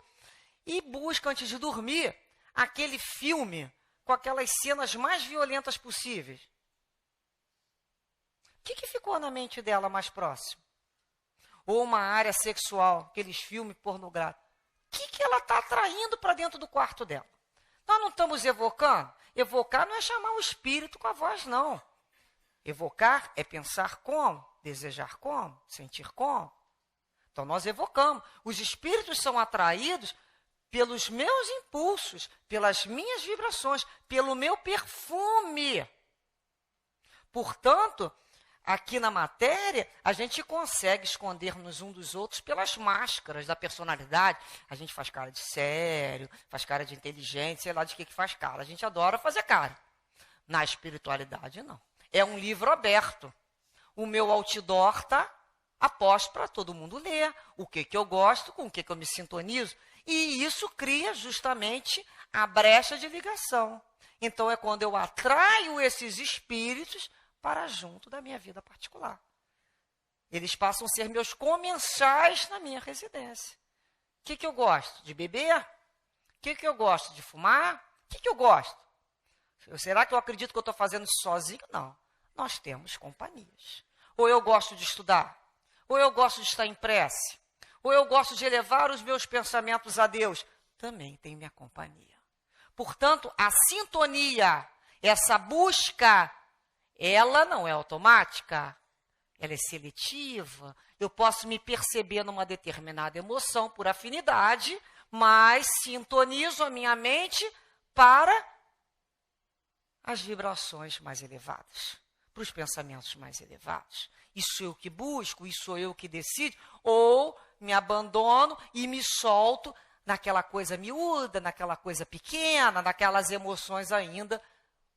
e busca antes de dormir aquele filme com aquelas cenas mais violentas possíveis. O que ficou na mente dela mais próximo? Ou uma área sexual, aqueles filmes pornográficos. O que ela está atraindo para dentro do quarto dela? Nós não estamos evocando? Evocar não é chamar o espírito com a voz, não. Evocar é pensar como, desejar como, sentir como. Então, nós evocamos. Os espíritos são atraídos pelos meus impulsos, pelas minhas vibrações, pelo meu perfume. Portanto, aqui na matéria, a gente consegue esconder-nos um dos outros pelas máscaras da personalidade. A gente faz cara de sério, faz cara de inteligente, sei lá de que faz cara. A gente adora fazer cara. Na espiritualidade, não. É um livro aberto. O meu outdoor está aposto para todo mundo ler. O que eu gosto, com o que eu me sintonizo. E isso cria justamente a brecha de ligação. Então, é quando eu atraio esses espíritos para junto da minha vida particular. Eles passam a ser meus comensais na minha residência. O que eu gosto? De beber? O que eu gosto? De fumar? O que eu gosto? Será que eu acredito que eu estou fazendo isso sozinho? Não. Nós temos companhias. Ou eu gosto de estudar, ou eu gosto de estar em prece, ou eu gosto de elevar os meus pensamentos a Deus. Também tem minha companhia. Portanto, a sintonia, essa busca, ela não é automática, ela é seletiva. Eu posso me perceber numa determinada emoção por afinidade, mas sintonizo a minha mente para as vibrações mais elevadas. para os pensamentos mais elevados. Isso sou eu que busco, isso sou eu que decido, ou me abandono e me solto naquela coisa miúda, naquela coisa pequena, naquelas emoções ainda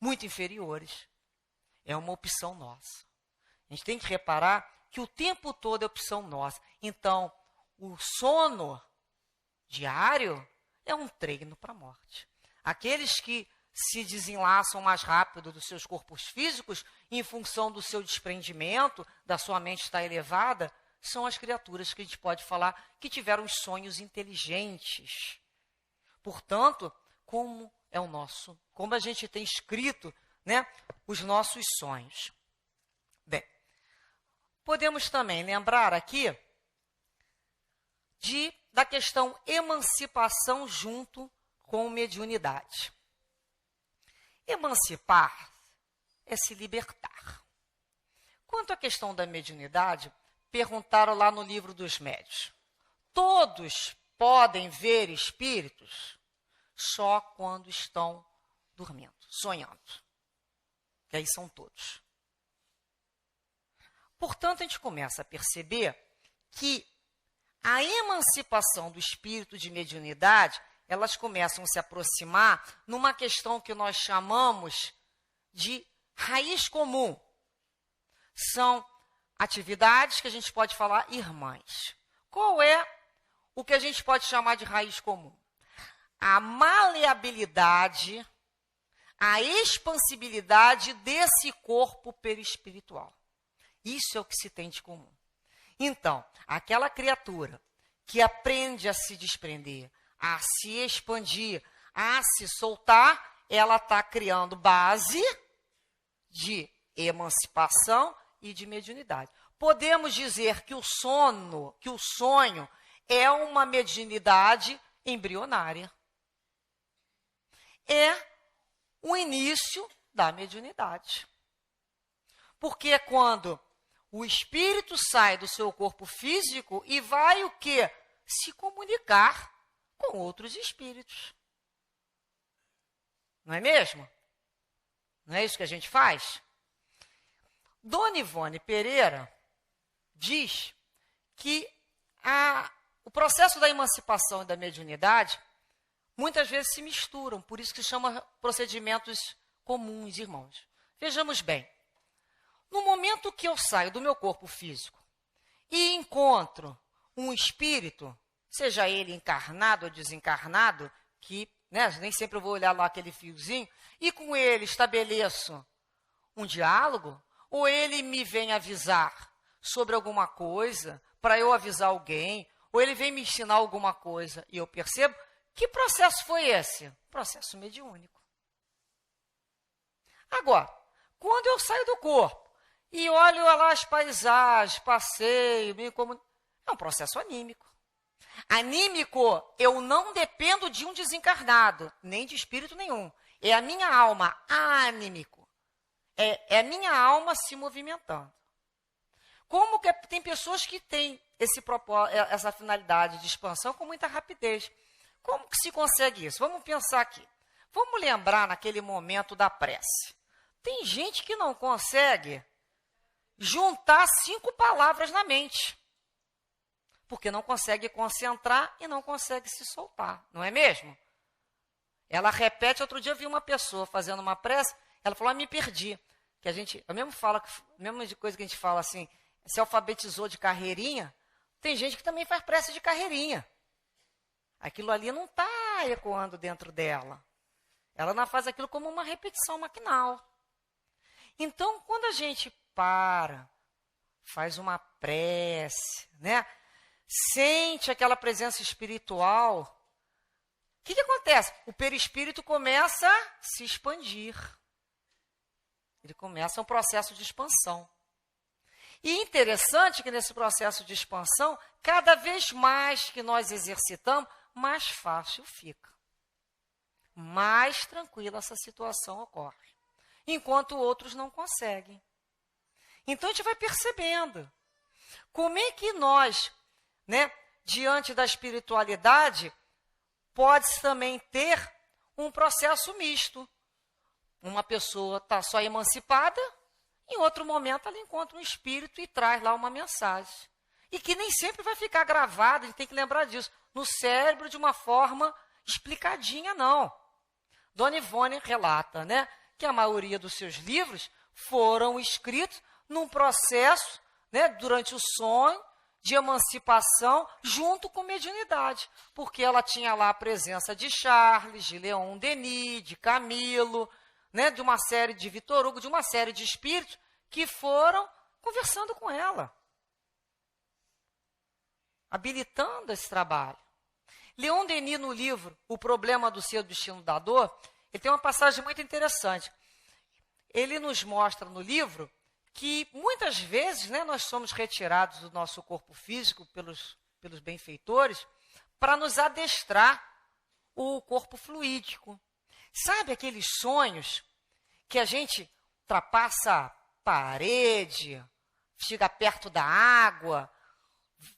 muito inferiores. É uma opção nossa. A gente tem que reparar que o tempo todo é opção nossa. Então, o sono diário é um treino para a morte. Aqueles que se desenlaçam mais rápido dos seus corpos físicos, em função do seu desprendimento, da sua mente estar elevada, são as criaturas que a gente pode falar que tiveram os sonhos inteligentes. Portanto, como a gente tem escrito, né, os nossos sonhos. Bem, podemos também lembrar aqui da questão emancipação junto com mediunidade. Emancipar é se libertar. Quanto à questão da mediunidade, perguntaram lá no livro dos médiuns. Todos podem ver espíritos só quando estão dormindo, sonhando. Que aí são todos. Portanto, a gente começa a perceber que a emancipação do espírito de mediunidade, elas começam a se aproximar numa questão que nós chamamos de raiz comum. São atividades que a gente pode falar irmãs. Qual é o que a gente pode chamar de raiz comum? A maleabilidade, a expansibilidade desse corpo perispiritual. Isso é o que se tem de comum. Então, aquela criatura que aprende a se desprender, a se expandir, a se soltar, ela está criando base de emancipação e de mediunidade. Podemos dizer que o sonho é uma mediunidade embrionária. É o início da mediunidade. Porque é quando o espírito sai do seu corpo físico e vai o quê? Se comunicar com outros espíritos. Não é mesmo? Não é isso que a gente faz? Dona Ivone Pereira diz que o processo da emancipação e da mediunidade muitas vezes se misturam, por isso que se chama procedimentos comuns, irmãos. Vejamos bem. No momento que eu saio do meu corpo físico e encontro um espírito, seja ele encarnado ou desencarnado, que nem sempre eu vou olhar lá aquele fiozinho, e com ele estabeleço um diálogo, ou ele me vem avisar sobre alguma coisa, para eu avisar alguém, ou ele vem me ensinar alguma coisa, e eu percebo, que processo foi esse? Processo mediúnico. Agora, quando eu saio do corpo, e olho lá as paisagens, passeio, é um processo anímico. Anímico, eu não dependo de um desencarnado, nem de espírito nenhum. É a minha alma anímico. É a minha alma se movimentando. Como que tem pessoas que têm essa finalidade de expansão com muita rapidez. Como que se consegue isso? Vamos pensar aqui. Vamos lembrar naquele momento da prece. Tem gente que não consegue juntar 5 palavras na mente. Porque não consegue concentrar e não consegue se soltar. Não é mesmo? Ela repete. Outro dia eu vi uma pessoa fazendo uma prece. Ela falou, me perdi. Que a mesma coisa que a gente fala assim, se alfabetizou de carreirinha. Tem gente que também faz prece de carreirinha. Aquilo ali não está ecoando dentro dela. Ela não faz aquilo como uma repetição maquinal. Então, quando a gente faz uma prece, sente aquela presença espiritual, o que acontece? O perispírito começa a se expandir. Ele começa um processo de expansão. E interessante que nesse processo de expansão, cada vez mais que nós exercitamos, mais fácil fica. Mais tranquila essa situação ocorre. Enquanto outros não conseguem. Então a gente vai percebendo como é que nós, diante da espiritualidade, pode também ter um processo misto. Uma pessoa está só emancipada Em outro momento, ela encontra um espírito e traz lá uma mensagem. E que nem sempre vai ficar gravada, a gente tem que lembrar disso, no cérebro de uma forma explicadinha, não. Dona Ivone relata, né, que a maioria dos seus livros foram escritos num processo, né, durante o sonho, de emancipação, junto com mediunidade, porque ela tinha lá a presença de Charles, de Leon Denis, de Camilo, né, de uma série de Vitor Hugo, de uma série de espíritos que foram conversando com ela, habilitando esse trabalho. Leon Denis, no livro O Problema do Ser, do Destino da Dor, ele tem uma passagem muito interessante. Ele nos mostra no livro que muitas vezes, né, nós somos retirados do nosso corpo físico pelos benfeitores para nos adestrar o corpo fluídico. Sabe aqueles sonhos que a gente ultrapassa a parede, chega perto da água,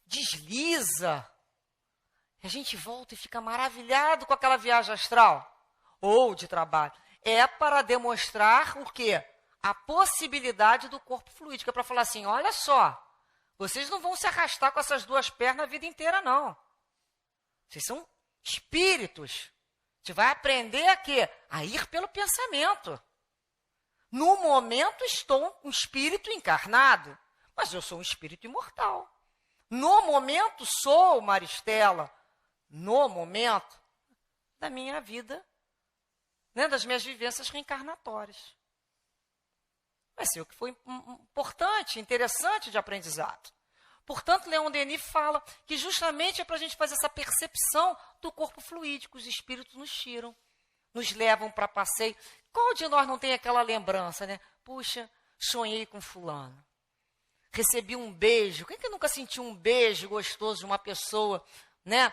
desliza, e a gente volta e fica maravilhado com aquela viagem astral ou de trabalho. É para demonstrar o quê? A possibilidade do corpo fluídico. É para falar assim, olha só, vocês não vão se arrastar com essas duas pernas a vida inteira, não. Vocês são espíritos. A gente vai aprender a quê? A ir pelo pensamento. No momento estou um espírito encarnado, mas eu sou um espírito imortal. No momento sou Maristela. No momento da minha vida, né, das minhas vivências reencarnatórias. Vai ser o que foi importante, interessante de aprendizado. Portanto, Leon Denis fala que justamente é para a gente fazer essa percepção do corpo fluídico. Os espíritos nos tiram, nos levam para passeio. Qual de nós não tem aquela lembrança, né? Puxa, sonhei com fulano. Recebi um beijo. Quem que nunca sentiu um beijo gostoso de uma pessoa, né?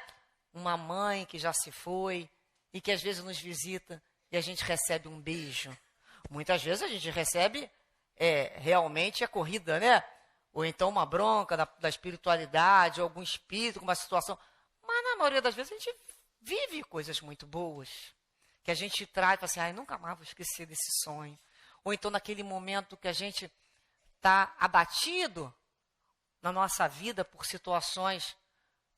Uma mãe que já se foi e que às vezes nos visita e a gente recebe um beijo. Muitas vezes a gente recebe realmente a corrida, né? Ou então uma bronca da espiritualidade, ou algum espírito com uma situação. Mas na maioria das vezes a gente vive coisas muito boas, que a gente traz e fala assim, ai, nunca mais vou esquecer desse sonho. Ou então naquele momento que a gente está abatido na nossa vida por situações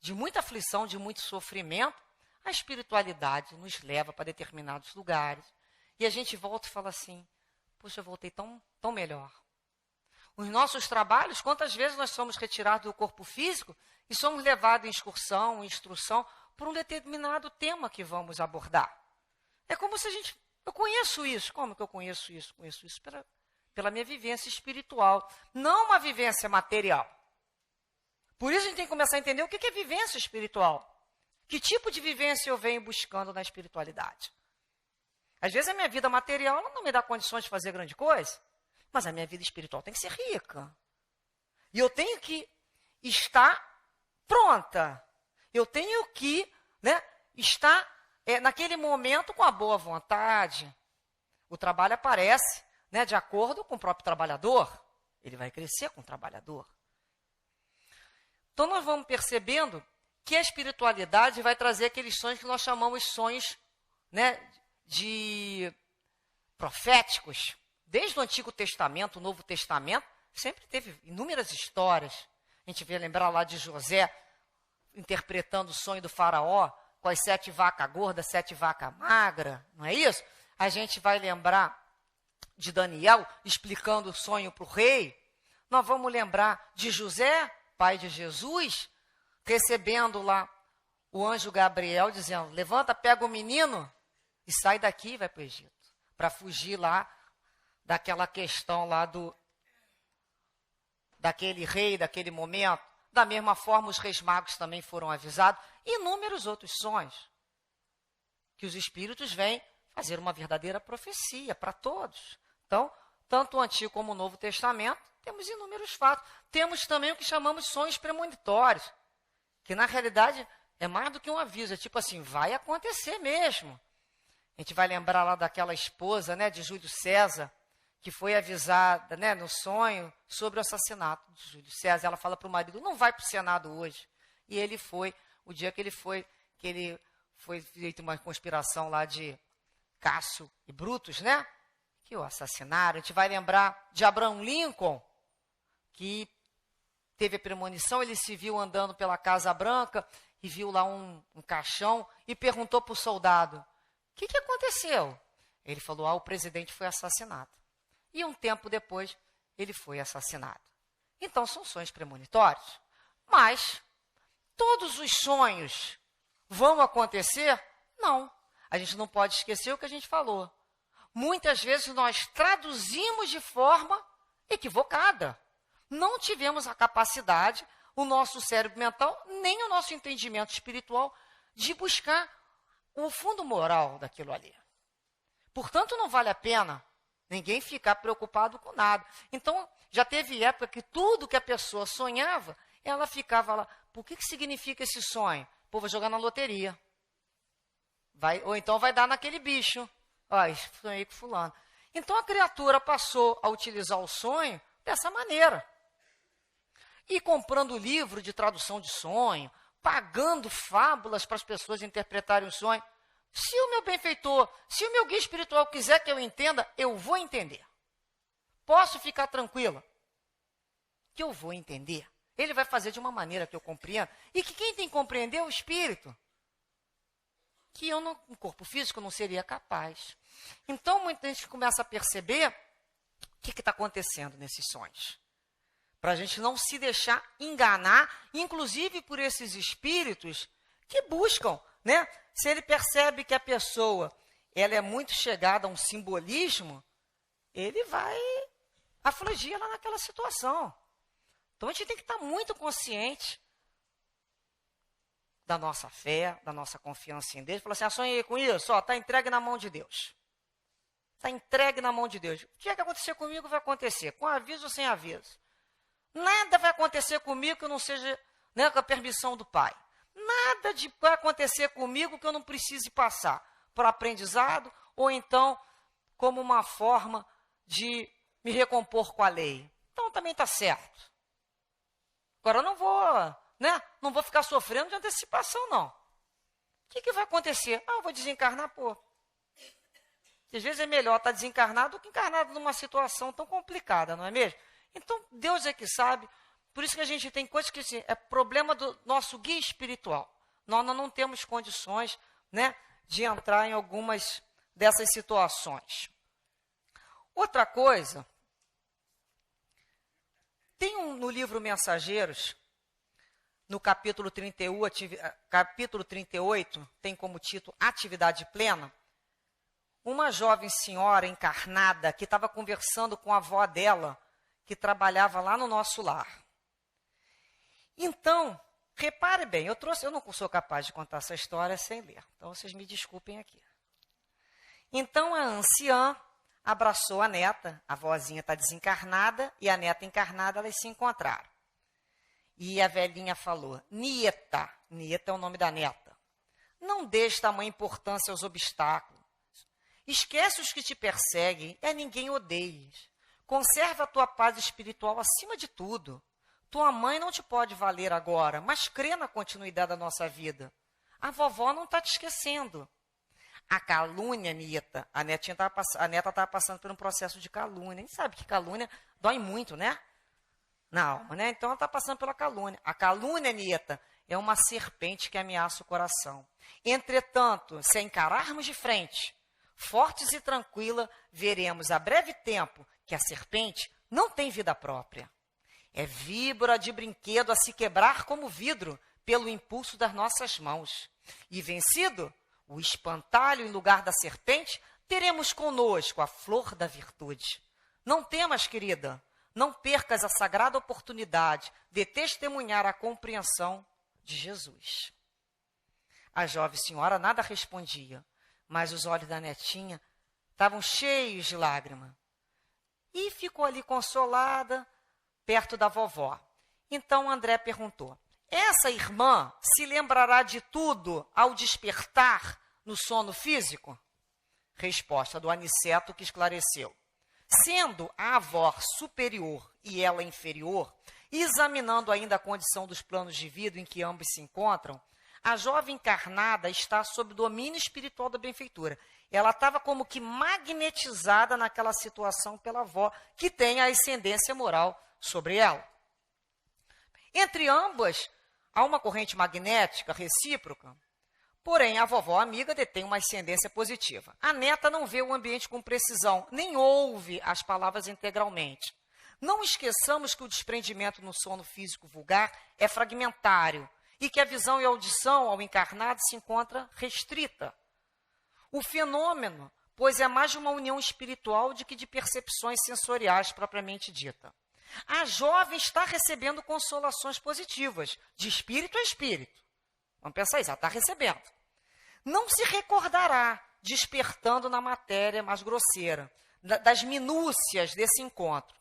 de muita aflição, de muito sofrimento, a espiritualidade nos leva para determinados lugares. E a gente volta e fala assim, poxa, eu voltei tão melhor. Os nossos trabalhos, quantas vezes nós somos retirados do corpo físico e somos levados em excursão, em instrução, por um determinado tema que vamos abordar. É como se a gente... Eu conheço isso. Como que eu conheço isso? Conheço isso pela minha vivência espiritual, não uma vivência material. Por isso a gente tem que começar a entender o que é vivência espiritual. Que tipo de vivência eu venho buscando na espiritualidade? Às vezes a minha vida material não me dá condições de fazer grande coisa, mas a minha vida espiritual tem que ser rica. E eu tenho que estar pronta. Eu tenho que, né, estar naquele momento com a boa vontade. O trabalho aparece, né, de acordo com o próprio trabalhador. Ele vai crescer com o trabalhador. Então nós vamos percebendo que a espiritualidade vai trazer aqueles sonhos que nós chamamos sonhos, né, de proféticos. Desde o Antigo Testamento, o Novo Testamento, sempre teve inúmeras histórias. A gente vai lembrar lá de José interpretando o sonho do faraó com as 7 vacas gordas, 7 vacas magras, não é isso? A gente vai lembrar de Daniel explicando o sonho para o rei. Nós vamos lembrar de José, pai de Jesus, recebendo lá o anjo Gabriel, dizendo, levanta, pega o menino e sai daqui e vai para o Egito, para fugir lá daquela questão lá daquele rei, daquele momento. Da mesma forma, os reis magos também foram avisados, e inúmeros outros sonhos, que os espíritos vêm fazer uma verdadeira profecia para todos. Então, tanto o Antigo como o Novo Testamento, temos inúmeros fatos. Temos também o que chamamos de sonhos premonitórios, que na realidade é mais do que um aviso, é tipo assim, vai acontecer mesmo. A gente vai lembrar lá daquela esposa, né, de Júlio César, que foi avisada, né, no sonho sobre o assassinato de Júlio César. Ela fala para o marido, não vai para o Senado hoje. E ele foi, o dia que ele foi feita uma conspiração lá de Cássio e Brutus, né? que o assassinaram. A gente vai lembrar de Abraham Lincoln, que teve a premonição, ele se viu andando pela Casa Branca e viu lá um caixão e perguntou para o soldado, o que aconteceu? Ele falou, o presidente foi assassinado. E um tempo depois, ele foi assassinado. Então, são sonhos premonitórios. Mas, todos os sonhos vão acontecer? Não. A gente não pode esquecer o que a gente falou. Muitas vezes nós traduzimos de forma equivocada. Não tivemos a capacidade, o nosso cérebro mental, nem o nosso entendimento espiritual, de buscar o fundo moral daquilo ali. Portanto, não vale a pena ninguém ficar preocupado com nada. Então, já teve época que tudo que a pessoa sonhava, ela ficava lá, por que significa esse sonho? Pô, vou jogar na loteria. Ou então vai dar naquele bicho. Sonhei com fulano. Então, a criatura passou a utilizar o sonho dessa maneira. E comprando livro de tradução de sonho, pagando fábulas para as pessoas interpretarem o sonho. Se o meu benfeitor, se o meu guia espiritual quiser que eu entenda, eu vou entender. Posso ficar tranquila que eu vou entender. Ele vai fazer de uma maneira que eu compreenda. E que quem tem que compreender é o espírito. Que eu, no corpo físico, não seria capaz. Então, muita gente começa a perceber o que está acontecendo nesses sonhos. Para a gente não se deixar enganar, inclusive por esses espíritos que buscam, né? Se ele percebe que a pessoa ela é muito chegada a um simbolismo, ele vai afligir ela naquela situação. Então, a gente tem que estar muito consciente da nossa fé, da nossa confiança em Deus. Falar assim, sonhei com isso, está entregue na mão de Deus. Está entregue na mão de Deus. O que é que acontecer comigo vai acontecer, com aviso ou sem aviso. Nada vai acontecer comigo que eu não seja, né, com a permissão do Pai. Nada vai acontecer comigo que eu não precise passar por aprendizado ou então como uma forma de me recompor com a lei. Então também está certo. Agora eu não vou ficar sofrendo de antecipação, não. O que vai acontecer? Eu vou desencarnar, pô. Às vezes é melhor estar desencarnado do que encarnado numa situação tão complicada, não é mesmo? Então, Deus é que sabe. Por isso que a gente tem coisas que assim, é problema do nosso guia espiritual. Nós não temos condições, né, de entrar em algumas dessas situações. Outra coisa, tem no livro Mensageiros, no capítulo 38, tem como título Atividade Plena, uma jovem senhora encarnada que estava conversando com a avó dela, que trabalhava lá no nosso lar. Então, repare bem, eu não sou capaz de contar essa história sem ler, então vocês me desculpem aqui. Então, a anciã abraçou a neta, a vozinha está desencarnada e a neta encarnada, elas se encontraram. E a velhinha falou, Nieta é o nome da neta, não dês tamanha importância aos obstáculos. Esquece os que te perseguem e a ninguém odeies. Conserva a tua paz espiritual acima de tudo. Tua mãe não te pode valer agora, mas crê na continuidade da nossa vida. A vovó não está te esquecendo. A calúnia, Nieta, a neta estava passando por um processo de calúnia. A gente sabe que calúnia dói muito, né? Na alma, né? Então ela está passando pela calúnia. A calúnia, Nieta, é uma serpente que ameaça o coração. Entretanto, se encararmos de frente, fortes e tranquila, veremos a breve tempo que a serpente não tem vida própria. É víbora de brinquedo a se quebrar como vidro pelo impulso das nossas mãos. E vencido, o espantalho em lugar da serpente, teremos conosco a flor da virtude. Não temas, querida, não percas a sagrada oportunidade de testemunhar a compreensão de Jesus. A jovem senhora nada respondia, mas os olhos da netinha estavam cheios de lágrima. E ficou ali consolada, perto da vovó. Então André perguntou, essa irmã se lembrará de tudo ao despertar no sono físico? Resposta do Aniceto, que esclareceu. Sendo a avó superior e ela inferior, examinando ainda a condição dos planos de vida em que ambos se encontram, a jovem encarnada está sob domínio espiritual da benfeitora. Ela estava como que magnetizada naquela situação pela avó, que tem a ascendência moral sobre ela. Entre ambas, há uma corrente magnética recíproca, porém a vovó amiga detém uma ascendência positiva. A neta não vê o ambiente com precisão, nem ouve as palavras integralmente. Não esqueçamos que o desprendimento no sono físico vulgar é fragmentário e que a visão e a audição ao encarnado se encontra restrita. O fenômeno, pois, é mais de uma união espiritual do que de percepções sensoriais propriamente dita. A jovem está recebendo consolações positivas, de espírito a espírito. Vamos pensar isso, ela está recebendo. Não se recordará, despertando na matéria mais grosseira, das minúcias desse encontro.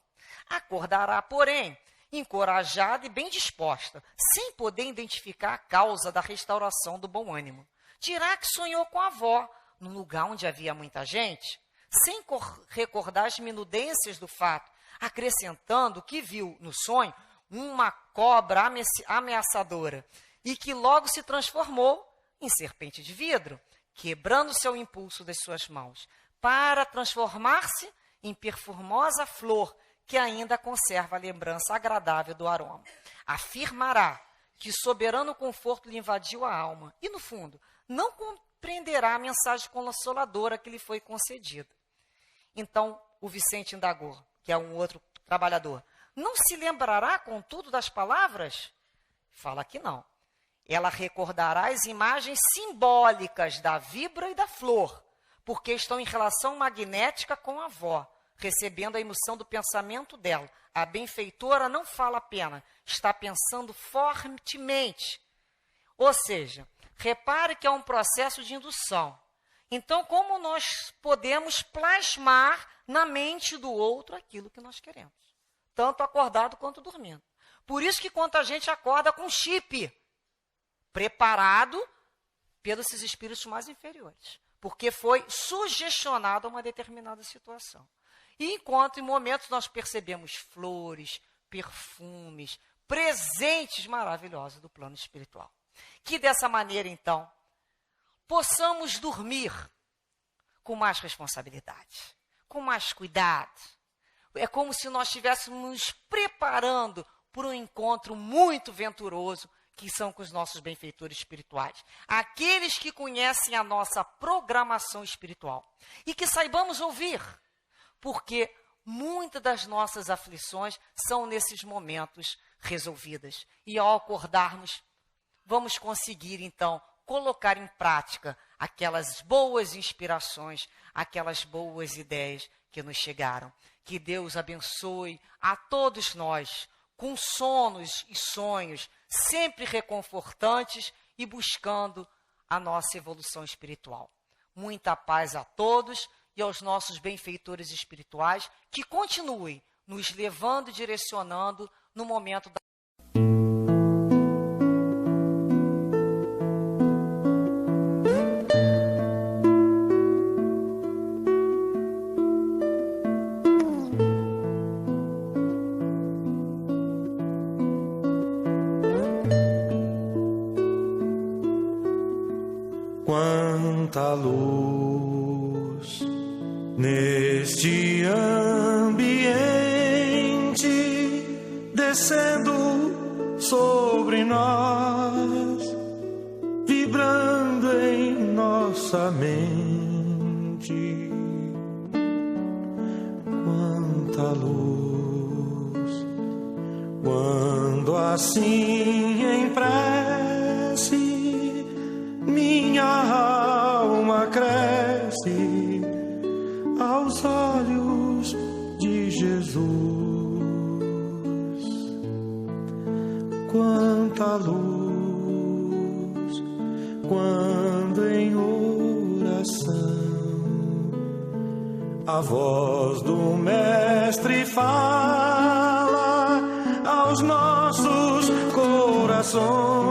Acordará, porém, encorajada e bem disposta, sem poder identificar a causa da restauração do bom ânimo. Dirá que sonhou com a avó, num lugar onde havia muita gente, sem recordar as minudências do fato, acrescentando que viu no sonho uma cobra ameaçadora e que logo se transformou em serpente de vidro, quebrando seu impulso das suas mãos, para transformar-se em perfumosa flor que ainda conserva a lembrança agradável do aroma. Afirmará que soberano conforto lhe invadiu a alma e, no fundo, não compreenderá a mensagem consoladora que lhe foi concedida. Então, o Vicente indagou, que é um outro trabalhador, não se lembrará, contudo, das palavras? Fala que não. Ela recordará as imagens simbólicas da vibra e da flor, porque estão em relação magnética com a avó, recebendo a emoção do pensamento dela. A benfeitora não fala apenas, está pensando fortemente. Ou seja, repare que é um processo de indução. Então, como nós podemos plasmar na mente do outro aquilo que nós queremos? Tanto acordado quanto dormindo. Por isso que quando a gente acorda com chip, preparado pelos espíritos mais inferiores, porque foi sugestionado a uma determinada situação. E enquanto em momentos nós percebemos flores, perfumes, presentes maravilhosos do plano espiritual. Que dessa maneira, então, possamos dormir com mais responsabilidade, com mais cuidado. É como se nós estivéssemos nos preparando por um encontro muito venturoso, que são com os nossos benfeitores espirituais. Aqueles que conhecem a nossa programação espiritual. E que saibamos ouvir, porque muitas das nossas aflições são nesses momentos resolvidas. E ao acordarmos, vamos conseguir, então, colocar em prática aquelas boas inspirações, aquelas boas ideias que nos chegaram. Que Deus abençoe a todos nós, com sonos e sonhos sempre reconfortantes e buscando a nossa evolução espiritual. Muita paz a todos e aos nossos benfeitores espirituais que continuem nos levando e direcionando no momento da
Quanta luz neste ambiente descendo sobre nós, vibrando em nossa mente. Quanta luz, quando assim em prece minha alma cresce aos olhos de Jesus. Quanta luz, quando em oração a voz do Mestre fala aos nossos corações.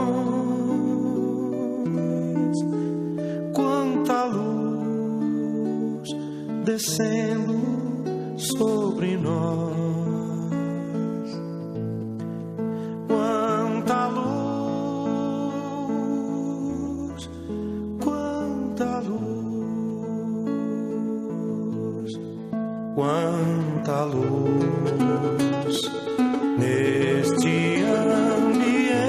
Descendo sobre nós, quanta luz, quanta luz. quanta luz neste ambiente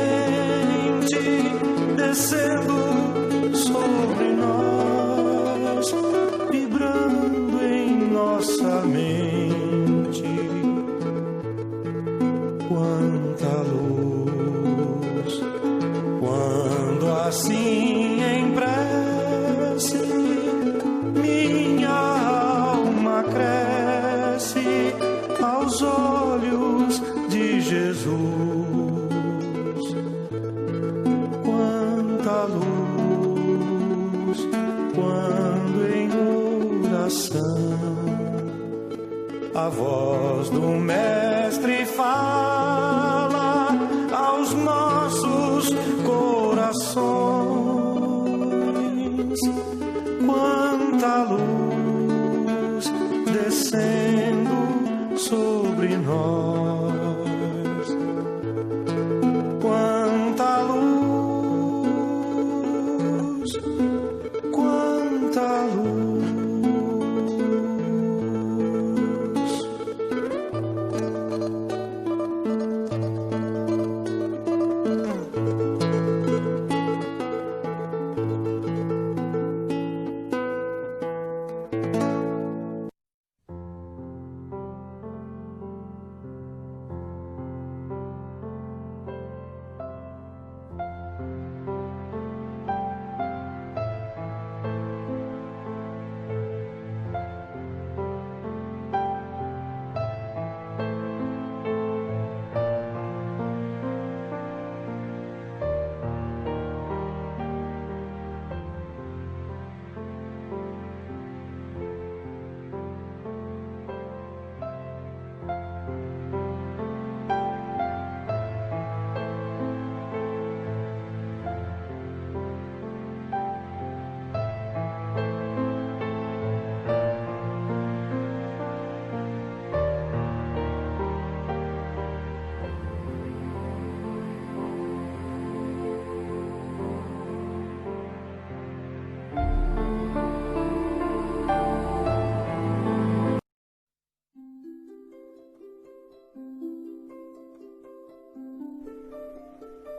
descendo sobre nós, vibrando em nossa mente. Quanta luz, quando assim em prece minha alma cresce aos olhos de Jesus. Quanta luz, quando em oração a voz do Mestre fala aos nossos corações. Quanta luz descendo sobre nós. Quanta luz, quanta luz.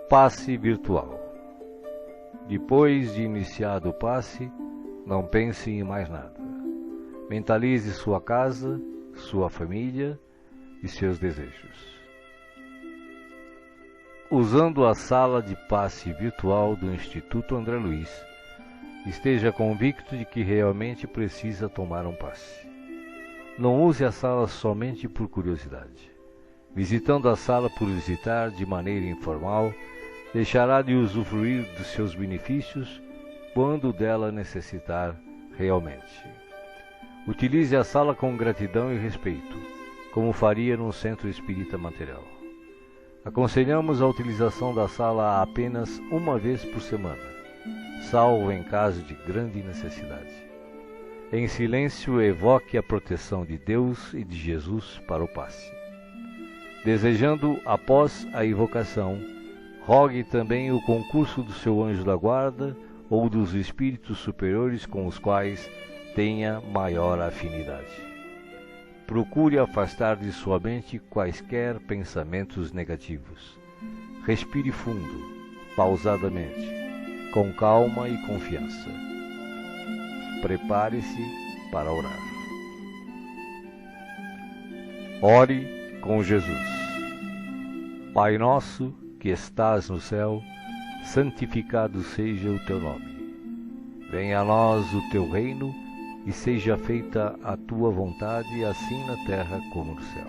Passe virtual. Depois de iniciado o passe, não pense em mais nada. Mentalize sua casa, sua família e seus desejos. Usando a sala de passe virtual do Instituto André Luiz, esteja convicto de que realmente precisa tomar um passe. Não use a sala somente por curiosidade. Visitando a sala por visitar de maneira informal, deixará de usufruir dos seus benefícios quando dela necessitar realmente. Utilize a sala com gratidão e respeito, como faria num centro espírita material. Aconselhamos a utilização da sala apenas uma vez por semana, salvo em caso de grande necessidade. Em silêncio, evoque a proteção de Deus e de Jesus para o passe. Desejando, após a invocação, rogue também o concurso do seu anjo da guarda ou dos espíritos superiores com os quais tenha maior afinidade. Procure afastar de sua mente quaisquer pensamentos negativos. Respire fundo, pausadamente, com calma e confiança. Prepare-se para orar. Ore com Jesus. Pai nosso, que estás no céu, santificado seja o teu nome. Venha a nós o teu reino e seja feita a tua vontade, assim na terra como no céu.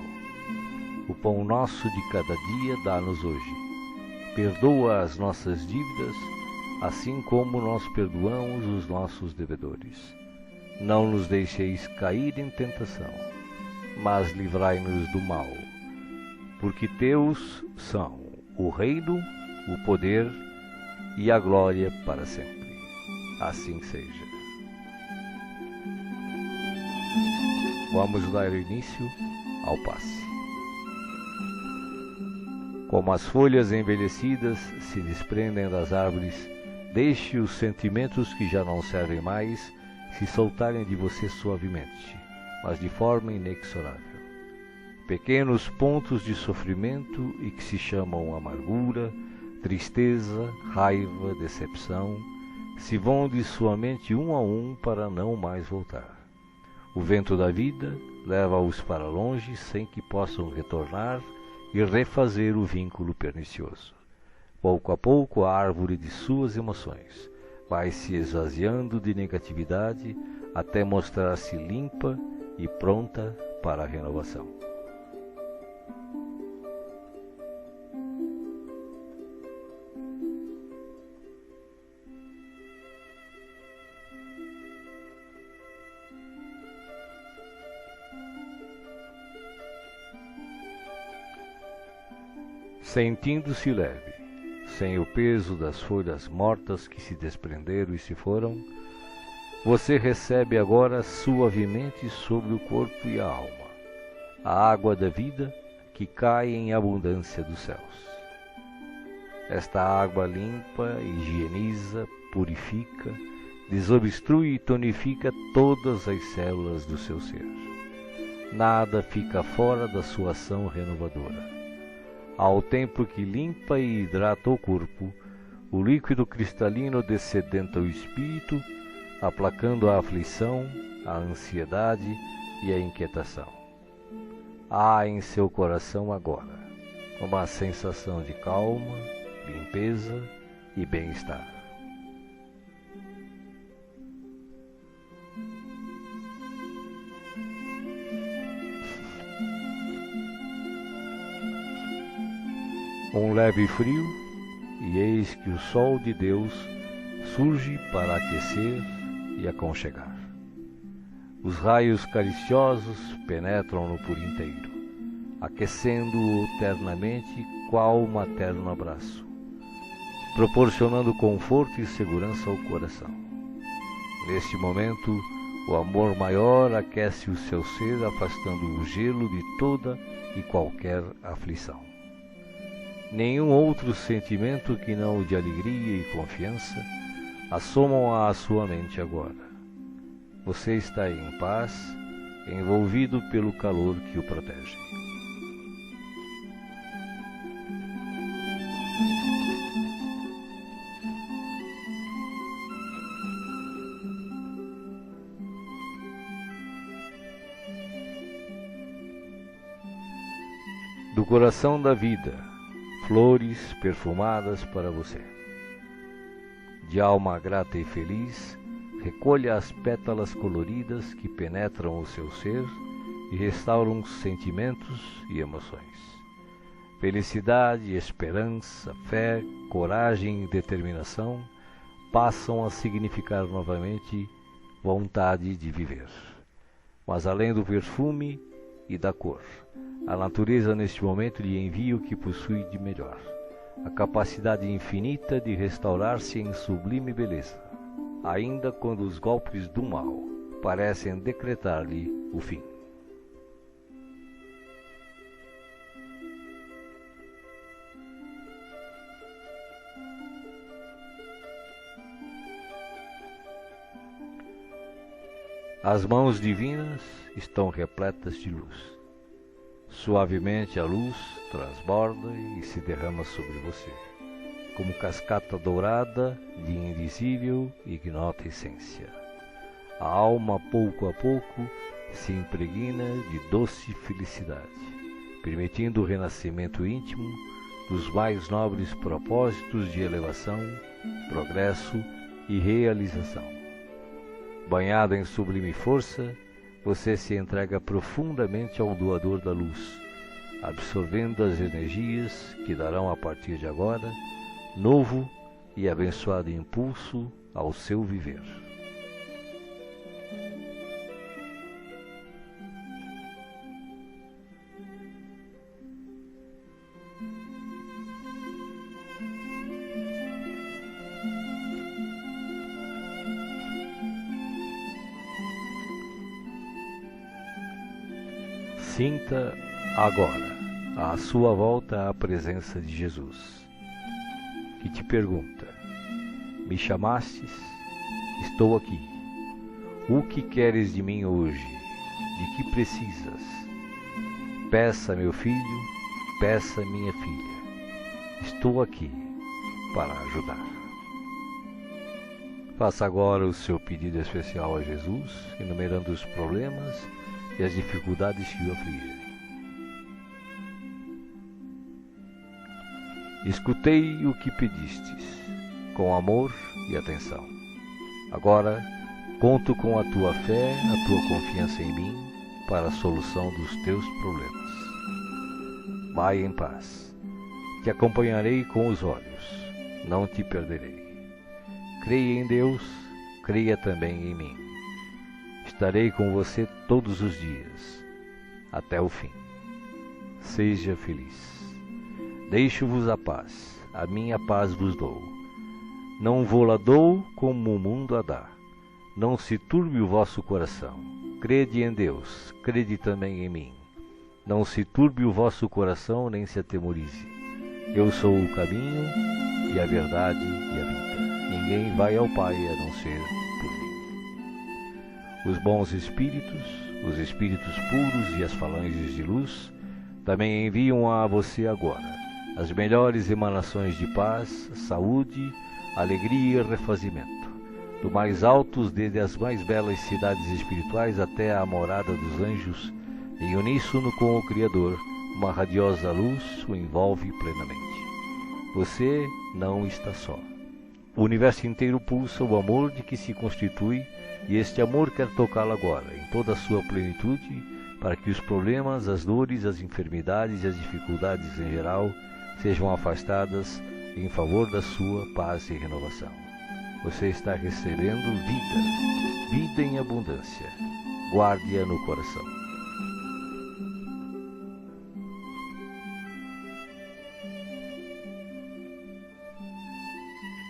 O pão nosso de cada dia dá-nos hoje. Perdoa as nossas dívidas, assim como nós perdoamos os nossos devedores. Não nos deixeis cair em tentação, mas livrai-nos do mal, porque teus são o reino, o poder e a glória para sempre. Assim seja. Vamos dar início ao passe. Como as folhas envelhecidas se desprendem das árvores, deixe os sentimentos que já não servem mais se soltarem de você suavemente, mas de forma inexorável. Pequenos pontos de sofrimento e que se chamam amargura, tristeza, raiva, decepção, se vão de sua mente um a um para não mais voltar. O vento da vida leva-os para longe sem que possam retornar e refazer o vínculo pernicioso. Pouco a pouco a árvore de suas emoções vai se esvaziando de negatividade até mostrar-se limpa e pronta para a renovação. Sentindo-se leve, sem o peso das folhas mortas que se desprenderam e se foram, você recebe agora suavemente sobre o corpo e a alma a água da vida que cai em abundância dos céus. Esta água limpa, higieniza, purifica, desobstrui e tonifica todas as células do seu ser. Nada fica fora da sua ação renovadora. Ao tempo que limpa e hidrata o corpo, o líquido cristalino descedenta o espírito, aplacando a aflição, a ansiedade e a inquietação. Há em seu coração agora uma sensação de calma, limpeza e bem-estar. Um leve frio, e eis que o sol de Deus surge para aquecer e aconchegar. Os raios cariciosos penetram-no por inteiro, aquecendo-o ternamente qual materno abraço, proporcionando conforto e segurança ao coração. Neste momento, o amor maior aquece o seu ser, afastando o gelo de toda e qualquer aflição. Nenhum outro sentimento que não o de alegria e confiança assomam à sua mente agora. Você está em paz, envolvido pelo calor que o protege. Do coração da vida, flores perfumadas para você. De alma grata e feliz, recolha as pétalas coloridas que penetram o seu ser e restauram sentimentos e emoções. Felicidade, esperança, fé, coragem e determinação passam a significar novamente vontade de viver. Mas além do perfume e da cor, a natureza neste momento lhe envia o que possui de melhor, a capacidade infinita de restaurar-se em sublime beleza, ainda quando os golpes do mal parecem decretar-lhe o fim. As mãos divinas estão repletas de luz. Suavemente a luz transborda e se derrama sobre você, como cascata dourada de invisível e ignota essência. A alma, pouco a pouco, se impregna de doce felicidade, permitindo o renascimento íntimo dos mais nobres propósitos de elevação, progresso e realização. Banhado em sublime força, você se entrega profundamente ao doador da luz, absorvendo as energias que darão a partir de agora novo e abençoado impulso ao seu viver. Sinta agora à sua volta a presença de Jesus, que te pergunta: me chamastes? Estou aqui. O que queres de mim hoje? De que precisas? Peça, meu filho, peça, minha filha. Estou aqui para ajudar. Faça agora o seu pedido especial a Jesus, enumerando os problemas e as dificuldades que o afligem. Escutei o que pedistes, com amor e atenção. Agora, conto com a tua fé, a tua confiança em mim, para a solução dos teus problemas. Vai em paz. Te acompanharei com os olhos, não te perderei. Creia em Deus, creia também em mim. Estarei com você todos os dias, até o fim. Seja feliz. Deixo-vos a paz, a minha paz vos dou. Não vou-la dou como o mundo a dá. Não se turbe o vosso coração. Crede em Deus, crede também em mim. Não se turbe o vosso coração, nem se atemorize. Eu sou o caminho e a verdade e a vida. Ninguém vai ao Pai a não ser por mim. Os bons espíritos, os espíritos puros e as falanges de luz também enviam a você agora as melhores emanações de paz, saúde, alegria e refazimento, do mais altos desde as mais belas cidades espirituais até a morada dos anjos, em uníssono com o Criador, uma radiosa luz o envolve plenamente. Você não está só. O universo inteiro pulsa o amor de que se constitui, e este amor quer tocá-lo agora, em toda a sua plenitude, para que os problemas, as dores, as enfermidades e as dificuldades em geral sejam afastadas em favor da sua paz e renovação. Você está recebendo vida, vida em abundância. Guarde-a no coração.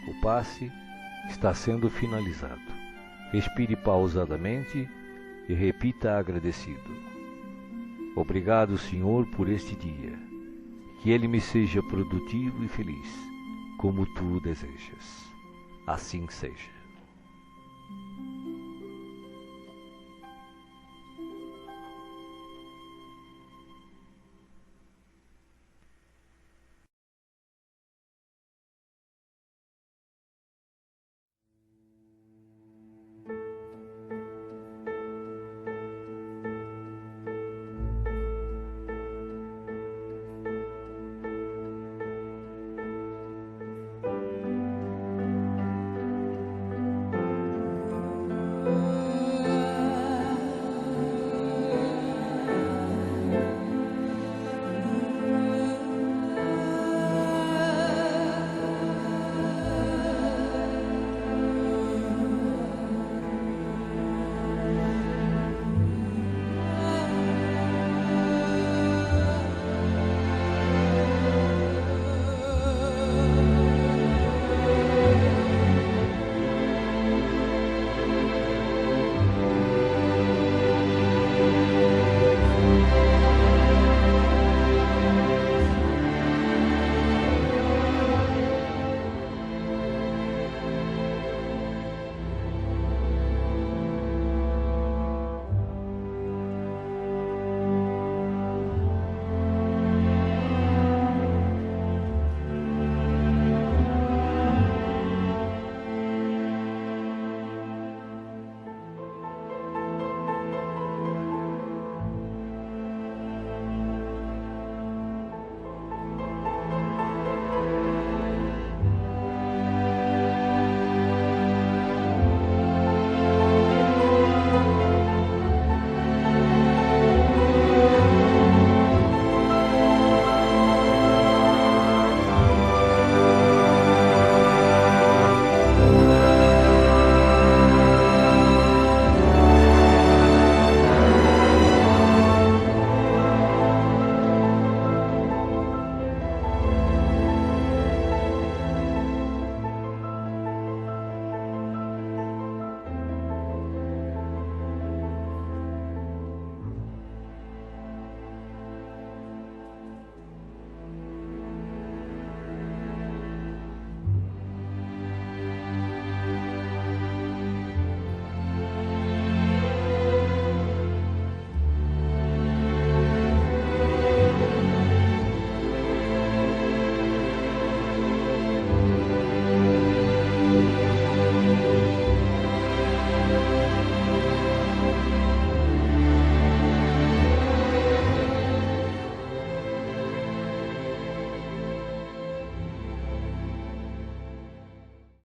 O passe está sendo finalizado. Respire pausadamente e repita agradecido. Obrigado, Senhor, por este dia. Que ele me seja produtivo e feliz, como tu desejas. Assim seja.